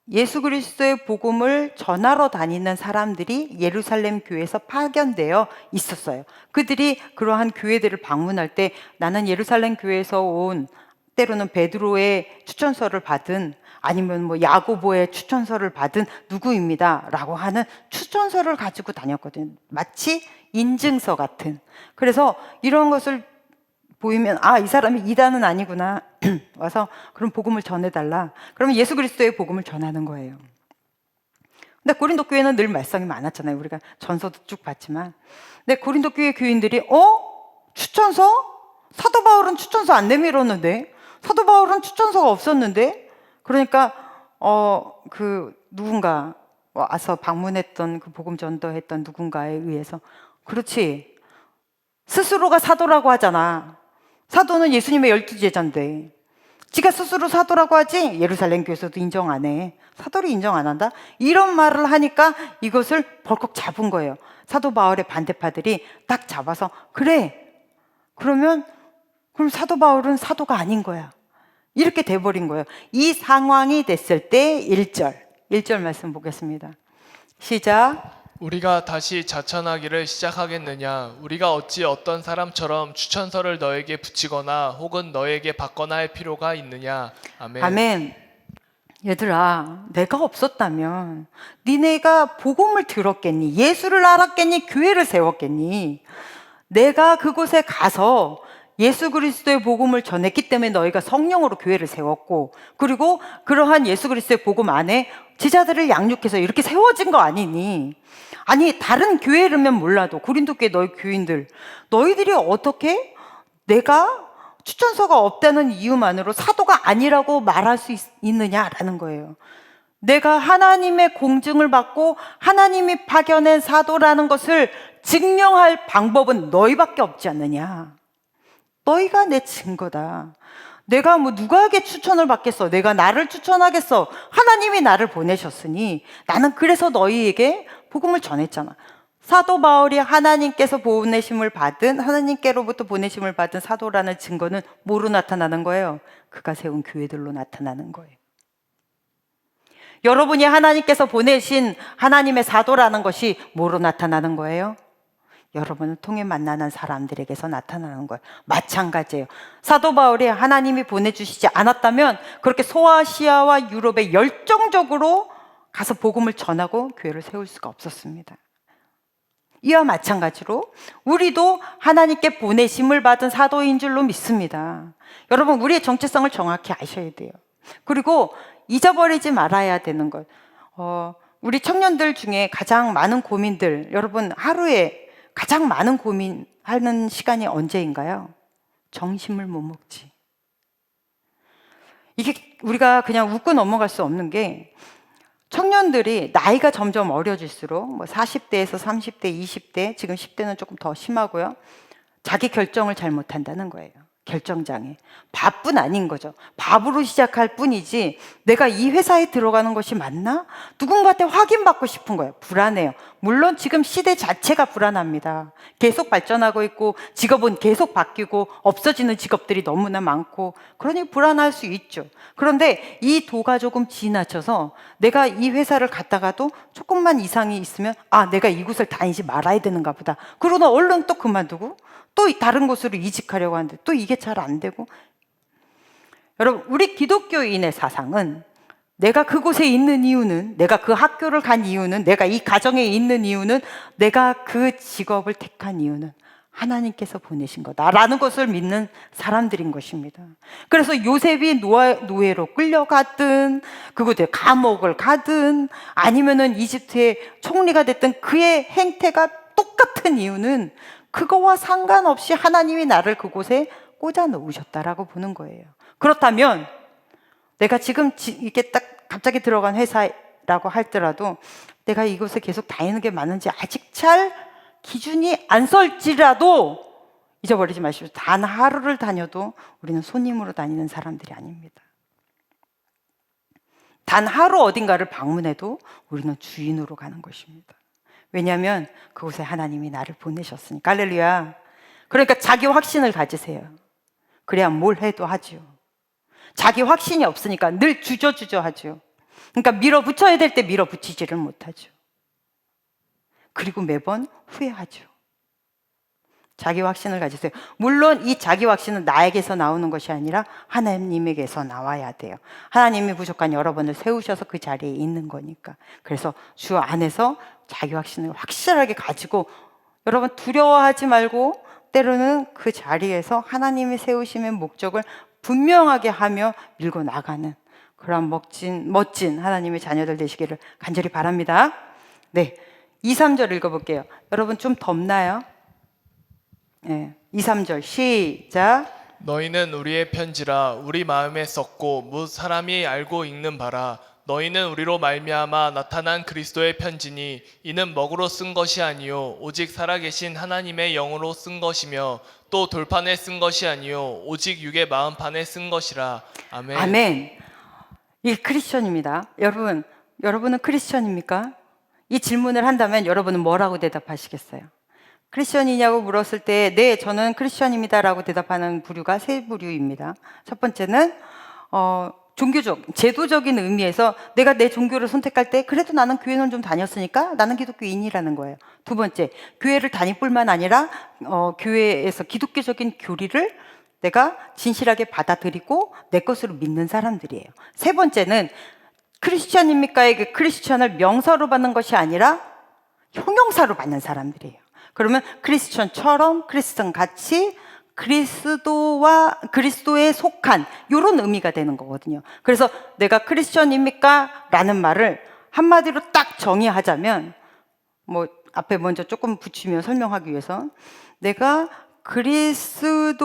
예수 그리스도의 복음을 전하러 다니는 사람들이 예루살렘 교회에서 파견되어 있었어요. 그들이 그러한 교회들을 방문할 때 나는 예루살렘 교회에서 온, 때로는 베드로의 추천서를 받은, 아니면 뭐 야고보의 추천서를 받은 누구입니다 라고 하는 추천서를 가지고 다녔거든요. 마치 인증서 같은. 그래서 이런 것을 보이면 아, 이 사람이 이단은 아니구나. 와서 그럼 복음을 전해달라. 그러면 예수 그리스도의 복음을 전하는 거예요. 근데 고린도 교회는 늘 말썽이 많았잖아요. 우리가 전서도 쭉 봤지만. 근데 고린도 교회 교인들이 추천서? 사도 바울은 추천서 안 내밀었는데? 사도 바울은 추천서가 없었는데? 그러니까 누군가 와서 방문했던 그 복음 전도했던 누군가에 의해서 그렇지. 스스로가 사도라고 하잖아. 사도는 예수님의 12제자인데 지가 스스로 사도라고 하지 예루살렘 교회에서도 인정 안 해. 사도를 인정 안 한다? 이런 말을 하니까 이것을 벌컥 잡은 거예요. 사도 바울의 반대파들이 딱 잡아서 그래. 그럼 사도 바울은 사도가 아닌 거야. 이렇게 돼버린 거예요. 이 상황이 됐을 때 1절 말씀 보겠습니다. 시작. 우리가 다시 자천하기를 시작하겠느냐? 우리가 어찌 어떤 사람처럼 추천서를 너에게 붙이거나 혹은 너에게 받거나 할 필요가 있느냐? 아멘. 아멘. 얘들아, 내가 없었다면 니네가 복음을 들었겠니? 예수를 알았겠니? 교회를 세웠겠니? 내가 그곳에 가서 예수 그리스도의 복음을 전했기 때문에 너희가 성령으로 교회를 세웠고, 그리고 그러한 예수 그리스도의 복음 안에 제자들을 양육해서 이렇게 세워진 거 아니니? 아니, 다른 교회라면 몰라도 고린도 교회 너희 교인들, 너희들이 어떻게 내가 추천서가 없다는 이유만으로 사도가 아니라고 말할 수 있느냐라는 거예요. 내가 하나님의 공증을 받고 하나님이 파견한 사도라는 것을 증명할 방법은 너희밖에 없지 않느냐. 너희가 내 증거다. 내가 뭐 누구에게 추천을 받겠어? 내가 나를 추천하겠어? 하나님이 나를 보내셨으니 나는 그래서 너희에게 복음을 전했잖아. 사도 바울이 하나님께로부터 보내심을 받은 사도라는 증거는 뭐로 나타나는 거예요? 그가 세운 교회들로 나타나는 거예요. 여러분이 하나님께서 보내신 하나님의 사도라는 것이 뭐로 나타나는 거예요? 여러분을 통해 만나는 사람들에게서 나타나는 거예요. 마찬가지예요. 사도 바울이 하나님이 보내주시지 않았다면 그렇게 소아시아와 유럽에 열정적으로 가서 복음을 전하고 교회를 세울 수가 없었습니다. 이와 마찬가지로 우리도 하나님께 보내심을 받은 사도인 줄로 믿습니다. 여러분, 우리의 정체성을 정확히 아셔야 돼요. 그리고 잊어버리지 말아야 되는 것. 우리 청년들 중에 가장 많은 고민들, 여러분 하루에 가장 많은 고민하는 시간이 언제인가요? 점심을 못 먹지. 이게 우리가 그냥 웃고 넘어갈 수 없는 게, 청년들이 나이가 점점 어려질수록 뭐 40대에서 30대, 20대, 지금 10대는 조금 더 심하고요. 자기 결정을 잘 못한다는 거예요. 결정장애. 밥뿐 아닌 거죠. 밥으로 시작할 뿐이지 내가 이 회사에 들어가는 것이 맞나? 누군가한테 확인받고 싶은 거예요. 불안해요. 물론 지금 시대 자체가 불안합니다. 계속 발전하고 있고 직업은 계속 바뀌고 없어지는 직업들이 너무나 많고, 그러니 불안할 수 있죠. 그런데 이 도가 조금 지나쳐서 내가 이 회사를 갔다가도 조금만 이상이 있으면 내가 이곳을 다니지 말아야 되는가 보다. 그러다 얼른 또 그만두고 또 다른 곳으로 이직하려고 하는데 또 이게 잘 안 되고. 여러분, 우리 기독교인의 사상은 내가 그곳에 있는 이유는, 내가 그 학교를 간 이유는, 내가 이 가정에 있는 이유는, 내가 그 직업을 택한 이유는 하나님께서 보내신 거다라는 것을 믿는 사람들인 것입니다. 그래서 요셉이 노예로 끌려갔든, 그곳에 감옥을 가든, 아니면은 이집트의 총리가 됐든 그의 행태가 똑같은 이유는 그거와 상관없이 하나님이 나를 그곳에 꽂아 놓으셨다라고 보는 거예요. 그렇다면 내가 지금 이렇게 딱 갑자기 들어간 회사라고 할지라도 내가 이곳에 계속 다니는 게 맞는지 아직 잘 기준이 안 설지라도 잊어버리지 마십시오. 단 하루를 다녀도 우리는 손님으로 다니는 사람들이 아닙니다. 단 하루 어딘가를 방문해도 우리는 주인으로 가는 것입니다. 왜냐하면 그곳에 하나님이 나를 보내셨으니까. 할렐루야. 그러니까 자기 확신을 가지세요. 그래야 뭘 해도 하죠. 자기 확신이 없으니까 늘 주저주저 하죠. 그러니까 밀어붙여야 될 때 밀어붙이지를 못하죠. 그리고 매번 후회하죠. 자기 확신을 가지세요. 물론 이 자기 확신은 나에게서 나오는 것이 아니라 하나님에게서 나와야 돼요. 하나님이 부족한 여러분을 세우셔서 그 자리에 있는 거니까. 그래서 주 안에서 자기 확신을 확실하게 가지고 여러분 두려워하지 말고 때로는 그 자리에서 하나님이 세우시는 목적을 분명하게 하며 밀고 나가는 그런 멋진 하나님의 자녀들 되시기를 간절히 바랍니다. 네, 2, 3절 읽어볼게요. 여러분 좀 덥나요? 네, 2, 3절 시작. 너희는 우리의 편지라 우리 마음에 썼고 무 사람이 알고 읽는 바라. 너희는 우리로 말미암아 나타난 그리스도의 편지니 이는 먹으로 쓴 것이 아니요 오직 살아계신 하나님의 영으로 쓴 것이며 또 돌판에 쓴 것이 아니요 오직 육의 마음판에 쓴 것이라. 아멘. 아멘. 이 크리스천입니다. 여러분은 크리스천입니까? 이 질문을 한다면 여러분은 뭐라고 대답하시겠어요? 크리스천이냐고 물었을 때 네, 저는 크리스천입니다 라고 대답하는 부류가 세 부류입니다. 첫 번째는 종교적, 제도적인 의미에서 내가 내 종교를 선택할 때 그래도 나는 교회는 좀 다녔으니까 나는 기독교인이라는 거예요. 두 번째, 교회를 다닐 뿐만 아니라 교회에서 기독교적인 교리를 내가 진실하게 받아들이고 내 것으로 믿는 사람들이에요. 세 번째는 크리스천입니까의 그 크리스천을 명사로 받는 것이 아니라 형용사로 받는 사람들이에요. 그러면 크리스천처럼 크리스천 같이 그리스도에 속한 이런 의미가 되는 거거든요. 그래서 내가 크리스천입니까? 라는 말을 한마디로 딱 정의하자면 뭐 앞에 먼저 조금 붙이며 설명하기 위해서 내가 그리스도와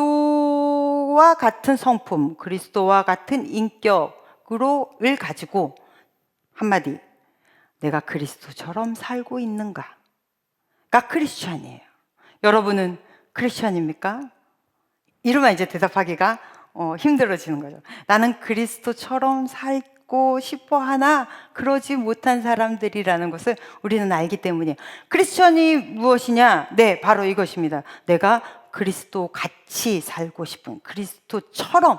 같은 성품, 그리스도와 같은 인격을 가지고 한마디 내가 그리스도처럼 살고 있는가가 크리스천이에요. 여러분은 크리스천입니까? 이러면 이제 대답하기가 힘들어지는 거죠. 나는 그리스도처럼 살고 싶어 하나 그러지 못한 사람들이라는 것을 우리는 알기 때문이에요. 크리스천이 무엇이냐? 네, 바로 이것입니다. 내가 그리스도 같이 살고 싶은, 그리스도처럼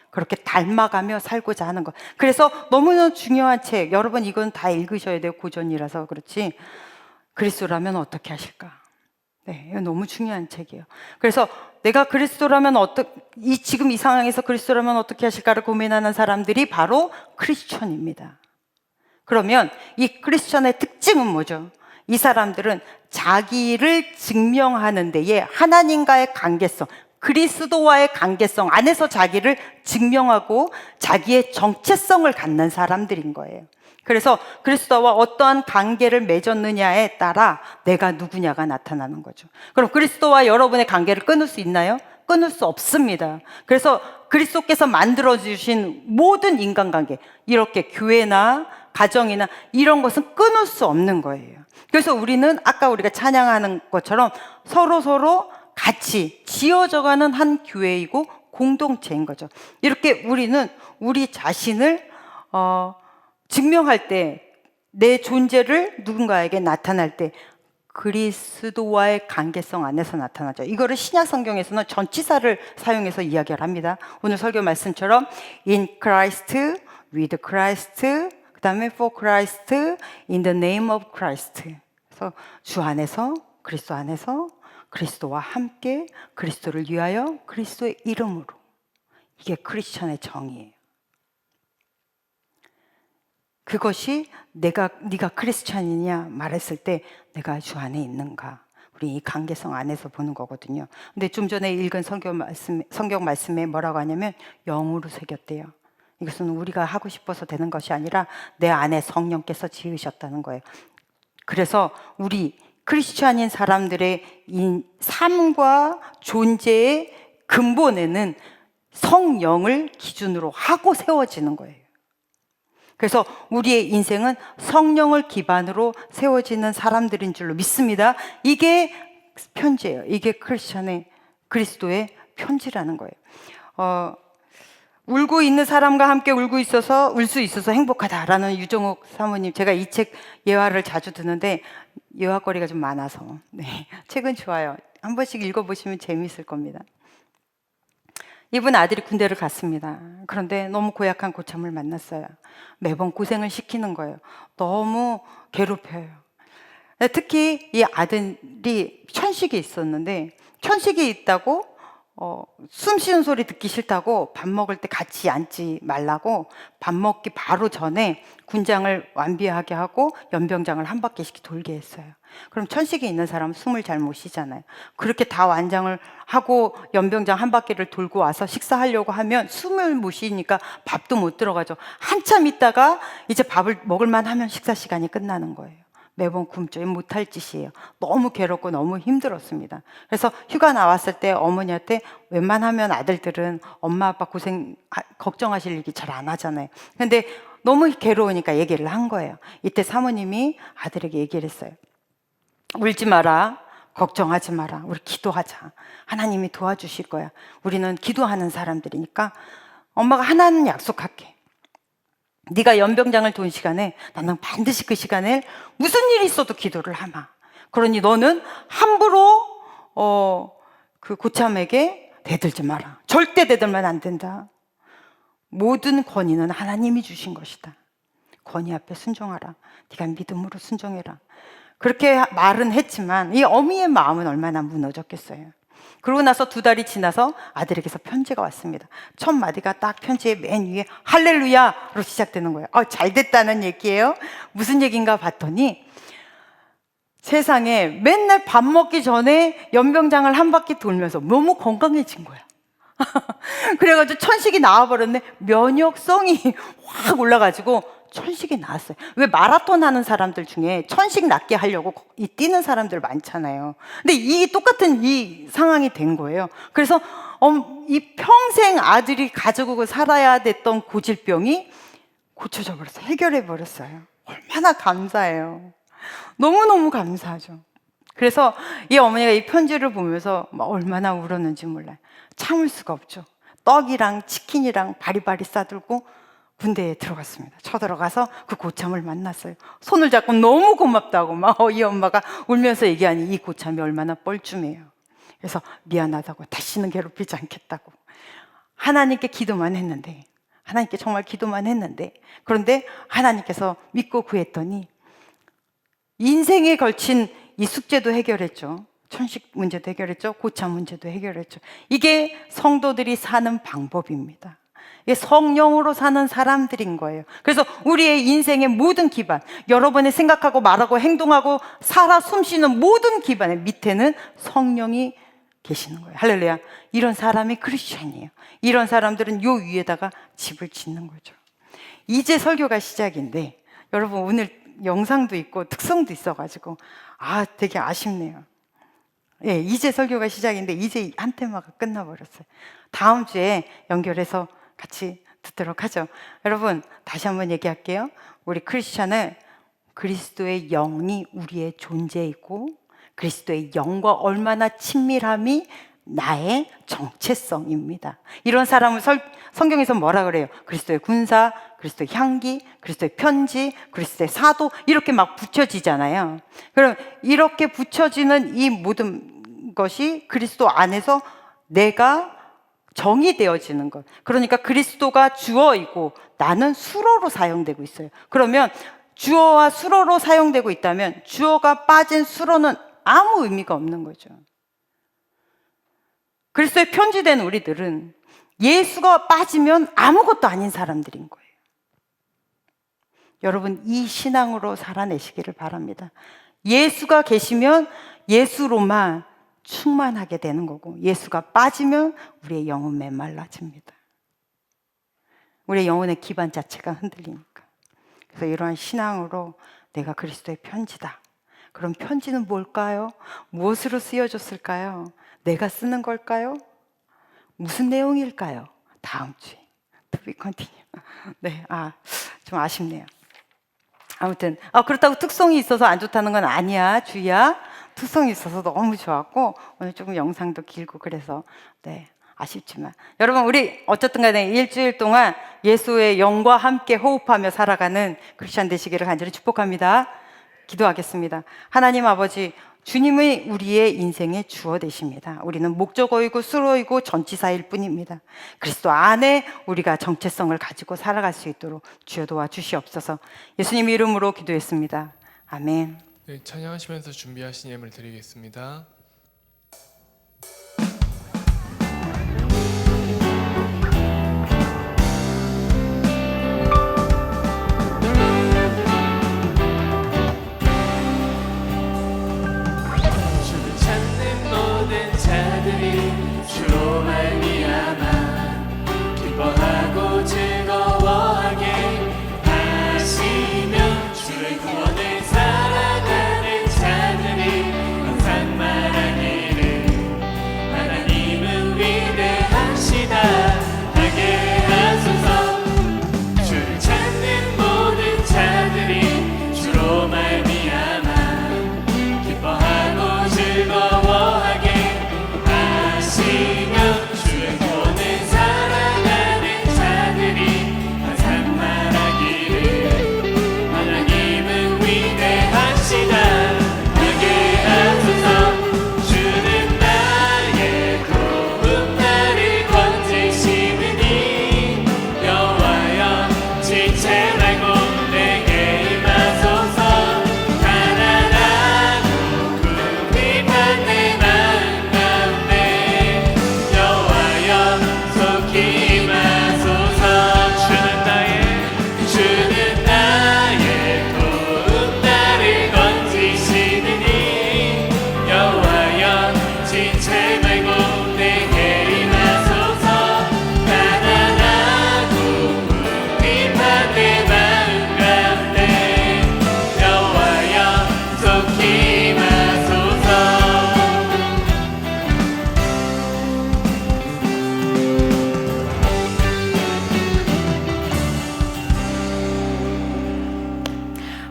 그렇게 닮아가며 살고자 하는 것. 그래서 너무나 중요한 책, 여러분 이건 다 읽으셔야 돼요. 고전이라서 그렇지. 그리스도라면 어떻게 하실까? 네, 이거 너무 중요한 책이에요. 그래서 내가 그리스도라면 지금 이 상황에서 그리스도라면 어떻게 하실까를 고민하는 사람들이 바로 크리스천입니다. 그러면 이 크리스천의 특징은 뭐죠? 이 사람들은 자기를 증명하는 데에 하나님과의 관계성, 그리스도와의 관계성 안에서 자기를 증명하고 자기의 정체성을 갖는 사람들인 거예요. 그래서 그리스도와 어떠한 관계를 맺었느냐에 따라 내가 누구냐가 나타나는 거죠. 그럼 그리스도와 여러분의 관계를 끊을 수 있나요? 끊을 수 없습니다. 그래서 그리스도께서 만들어주신 모든 인간관계, 이렇게 교회나 가정이나 이런 것은 끊을 수 없는 거예요. 그래서 우리는 아까 우리가 찬양하는 것처럼 서로 같이 지어져가는 한 교회이고 공동체인 거죠. 이렇게 우리는 우리 자신을 증명할 때, 내 존재를 누군가에게 나타날 때 그리스도와의 관계성 안에서 나타나죠. 이거를 신약 성경에서는 전치사를 사용해서 이야기를 합니다. 오늘 설교 말씀처럼 in Christ, with Christ, 그 다음에 for Christ, in the name of Christ. 그래서 주 안에서, 그리스도 안에서, 그리스도와 함께, 그리스도를 위하여, 그리스도의 이름으로. 이게 크리스천의 정의예요. 그것이 네가 크리스천이냐 말했을 때 내가 주 안에 있는가, 우리 이 관계성 안에서 보는 거거든요. 근데 좀 전에 읽은 성경 말씀에 뭐라고 하냐면 영으로 새겼대요. 이것은 우리가 하고 싶어서 되는 것이 아니라 내 안에 성령께서 지으셨다는 거예요. 그래서 우리 크리스천인 사람들의 삶과 존재의 근본에는 성령을 기준으로 하고 세워지는 거예요. 그래서 우리의 인생은 성령을 기반으로 세워지는 사람들인 줄로 믿습니다. 이게 편지예요. 이게 크리스천의 그리스도의 편지라는 거예요. 울고 있는 사람과 함께 울고 있어서 울 수 있어서 행복하다라는 유정옥 사모님, 제가 이 책 예화를 자주 듣는데 예화거리가 좀 많아서 네, 책은 좋아요. 한 번씩 읽어보시면 재미있을 겁니다. 이분 아들이 군대를 갔습니다. 그런데 너무 고약한 고참을 만났어요. 매번 고생을 시키는 거예요. 너무 괴롭혀요. 특히 이 아들이 천식이 있었는데, 천식이 있다고 숨 쉬는 소리 듣기 싫다고 밥 먹을 때 같이 앉지 말라고 밥 먹기 바로 전에 군장을 완비하게 하고 연병장을 한 바퀴씩 돌게 했어요. 그럼 천식이 있는 사람은 숨을 잘 못 쉬잖아요. 그렇게 다 완장을 하고 연병장 한 바퀴를 돌고 와서 식사하려고 하면 숨을 못 쉬니까 밥도 못 들어가죠. 한참 있다가 이제 밥을 먹을만 하면 식사 시간이 끝나는 거예요. 매번 굶죠. 못할 짓이에요. 너무 괴롭고 너무 힘들었습니다. 그래서 휴가 나왔을 때 어머니한테 웬만하면 아들들은 엄마 아빠 걱정하실 얘기 잘 안 하잖아요. 근데 너무 괴로우니까 얘기를 한 거예요. 이때 사모님이 아들에게 얘기를 했어요. 울지 마라. 걱정하지 마라. 우리 기도하자. 하나님이 도와주실 거야. 우리는 기도하는 사람들이니까 엄마가 하나는 약속할게. 네가 연병장을 돈 시간에 나는 반드시 그 시간에 무슨 일이 있어도 기도를 하마. 그러니 너는 함부로 그 고참에게 대들지 마라. 절대 대들면 안 된다. 모든 권위는 하나님이 주신 것이다. 권위 앞에 순종하라. 네가 믿음으로 순종해라. 그렇게 말은 했지만 이 어미의 마음은 얼마나 무너졌겠어요. 그러고 나서 2달이 지나서 아들에게서 편지가 왔습니다. 첫 마디가 딱 편지의 맨 위에 할렐루야로 시작되는 거예요. 잘 됐다는 얘기예요. 무슨 얘기인가 봤더니 세상에 맨날 밥 먹기 전에 연병장을 한 바퀴 돌면서 너무 건강해진 거야. 그래가지고 천식이 나와버렸네. 면역성이 확 올라가지고 천식이 나왔어요. 왜 마라톤 하는 사람들 중에 천식 낫게 하려고 뛰는 사람들 많잖아요. 근데 이 똑같은 이 상황이 된 거예요. 그래서 이 평생 아들이 가지고 살아야 됐던 고질병이 고쳐져 버렸어요. 해결해 버렸어요. 얼마나 감사해요. 너무너무 감사하죠. 그래서 이 어머니가 이 편지를 보면서 얼마나 울었는지 몰라요. 참을 수가 없죠. 떡이랑 치킨이랑 바리바리 싸들고 군대에 들어갔습니다. 쳐들어가서 그 고참을 만났어요. 손을 잡고 너무 고맙다고 이 엄마가 울면서 얘기하니 이 고참이 얼마나 뻘쭘해요. 그래서 미안하다고, 다시는 괴롭히지 않겠다고. 하나님께 기도만 했는데, 하나님께 정말 기도만 했는데, 그런데 하나님께서 믿고 구했더니 인생에 걸친 이 숙제도 해결했죠. 천식 문제도 해결했죠. 고참 문제도 해결했죠. 이게 성도들이 사는 방법입니다. 이게 성령으로 사는 사람들인 거예요. 그래서 우리의 인생의 모든 기반, 여러분의 생각하고 말하고 행동하고 살아 숨쉬는 모든 기반의 밑에는 성령이 계시는 거예요. 할렐루야. 이런 사람이 크리스천이에요. 이런 사람들은 요 위에다가 집을 짓는 거죠. 이제 설교가 시작인데 여러분 오늘 영상도 있고 특성도 있어가지고 되게 아쉽네요. 예, 이제 설교가 시작인데 이제 한 테마가 끝나버렸어요. 다음 주에 연결해서 같이 듣도록 하죠. 여러분 다시 한번 얘기할게요. 우리 크리스천은 그리스도의 영이 우리의 존재이고 그리스도의 영과 얼마나 친밀함이 나의 정체성입니다. 이런 사람을 성경에서 뭐라 그래요? 그리스도의 군사, 그리스도의 향기, 그리스도의 편지, 그리스도의 사도 이렇게 막 붙여지잖아요. 그럼 이렇게 붙여지는 이 모든 것이 그리스도 안에서 내가 정의되어지는 것. 그러니까 그리스도가 주어이고 나는 수어로 사용되고 있어요. 그러면 주어와 수어로 사용되고 있다면 주어가 빠진 수어는 아무 의미가 없는 거죠. 그리스도의 편지된 우리들은 예수가 빠지면 아무것도 아닌 사람들인 거예요. 여러분 이 신앙으로 살아내시기를 바랍니다. 예수가 계시면 예수로만 충만하게 되는 거고 예수가 빠지면 우리의 영은 메말라집니다. 우리의 영혼의 기반 자체가 흔들리니까. 그래서 이러한 신앙으로 내가 그리스도의 편지다. 그럼 편지는 뭘까요? 무엇으로 쓰여졌을까요? 내가 쓰는 걸까요? 무슨 내용일까요? 다음 주에 To be continue. 네, 좀 아쉽네요. 아무튼 그렇다고 특성이 있어서 안 좋다는 건 아니야, 주희야. 투성이 있어서 너무 좋았고 오늘 조금 영상도 길고 그래서 네, 아쉽지만 여러분 우리 어쨌든 간에 일주일 동안 예수의 영과 함께 호흡하며 살아가는 크리스찬 되시기를 간절히 축복합니다. 기도하겠습니다. 하나님 아버지, 주님의 우리의 인생의 주어 되십니다. 우리는 목적어이고 수로이고 전치사일 뿐입니다. 그리스도 안에 우리가 정체성을 가지고 살아갈 수 있도록 주여 도와주시옵소서. 예수님 이름으로 기도했습니다. 아멘. 네, 찬양하시면서 준비하신 예물 드리겠습니다. 주를 찾는 모든 자들이 주로 말미암아 기뻐하고 즐거워하게 하시며 주의 구원을 사랑하는 자들이 항상 말하기를 하나님은 위대하시다 하게 하소서. 주를 찾는 모든 자들이 주로 말미암아 기뻐하고 즐거워하게 하시며 주의 구원을 사랑하는 자들이 항상 말하기를 하나님은 위대하시다 하게 하소서. 주는 나의 도움 나를 건지시느니 여호와여 지체 말고 내게 임하소서. 가난하고 궁핍한 내 마음 가운데 여호와여 속히 임하소서. 주는 나의 도움 나를 건지시느니 여호와여 지체 말고 내게 임하소서. 가난하고 궁핍한 내 마음 가운데 여호와여 속히 임하소서.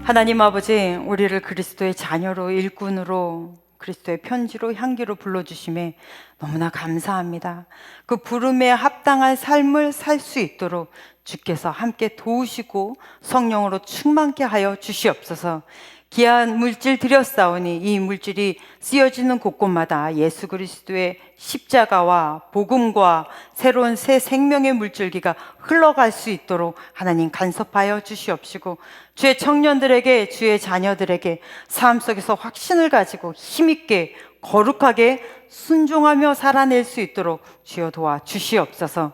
하나님 아버지, 우리를 그리스도의 자녀로 일꾼으로 그리스도의 편지로 향기로 불러주심에 너무나 감사합니다. 그 부름에 합당한 삶을 살 수 있도록 주께서 함께 도우시고 성령으로 충만케 하여 주시옵소서. 귀한 물질 드렸사오니 이 물질이 쓰여지는 곳곳마다 예수 그리스도의 십자가와 복음과 새로운 새 생명의 물줄기가 흘러갈 수 있도록 하나님 간섭하여 주시옵시고, 주의 청년들에게, 주의 자녀들에게 삶 속에서 확신을 가지고 힘있게 거룩하게 순종하며 살아낼 수 있도록 주여 도와 주시옵소서.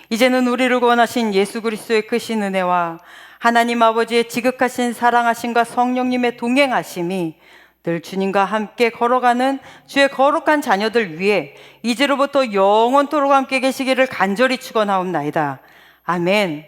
이제는 우리를 구원하신 예수 그리스도의 크신 은혜와 하나님 아버지의 지극하신 사랑하심과 성령님의 동행하심이 늘 주님과 함께 걸어가는 주의 거룩한 자녀들 위해 이제로부터 영원토록 함께 계시기를 간절히 축원하옵나이다. 아멘.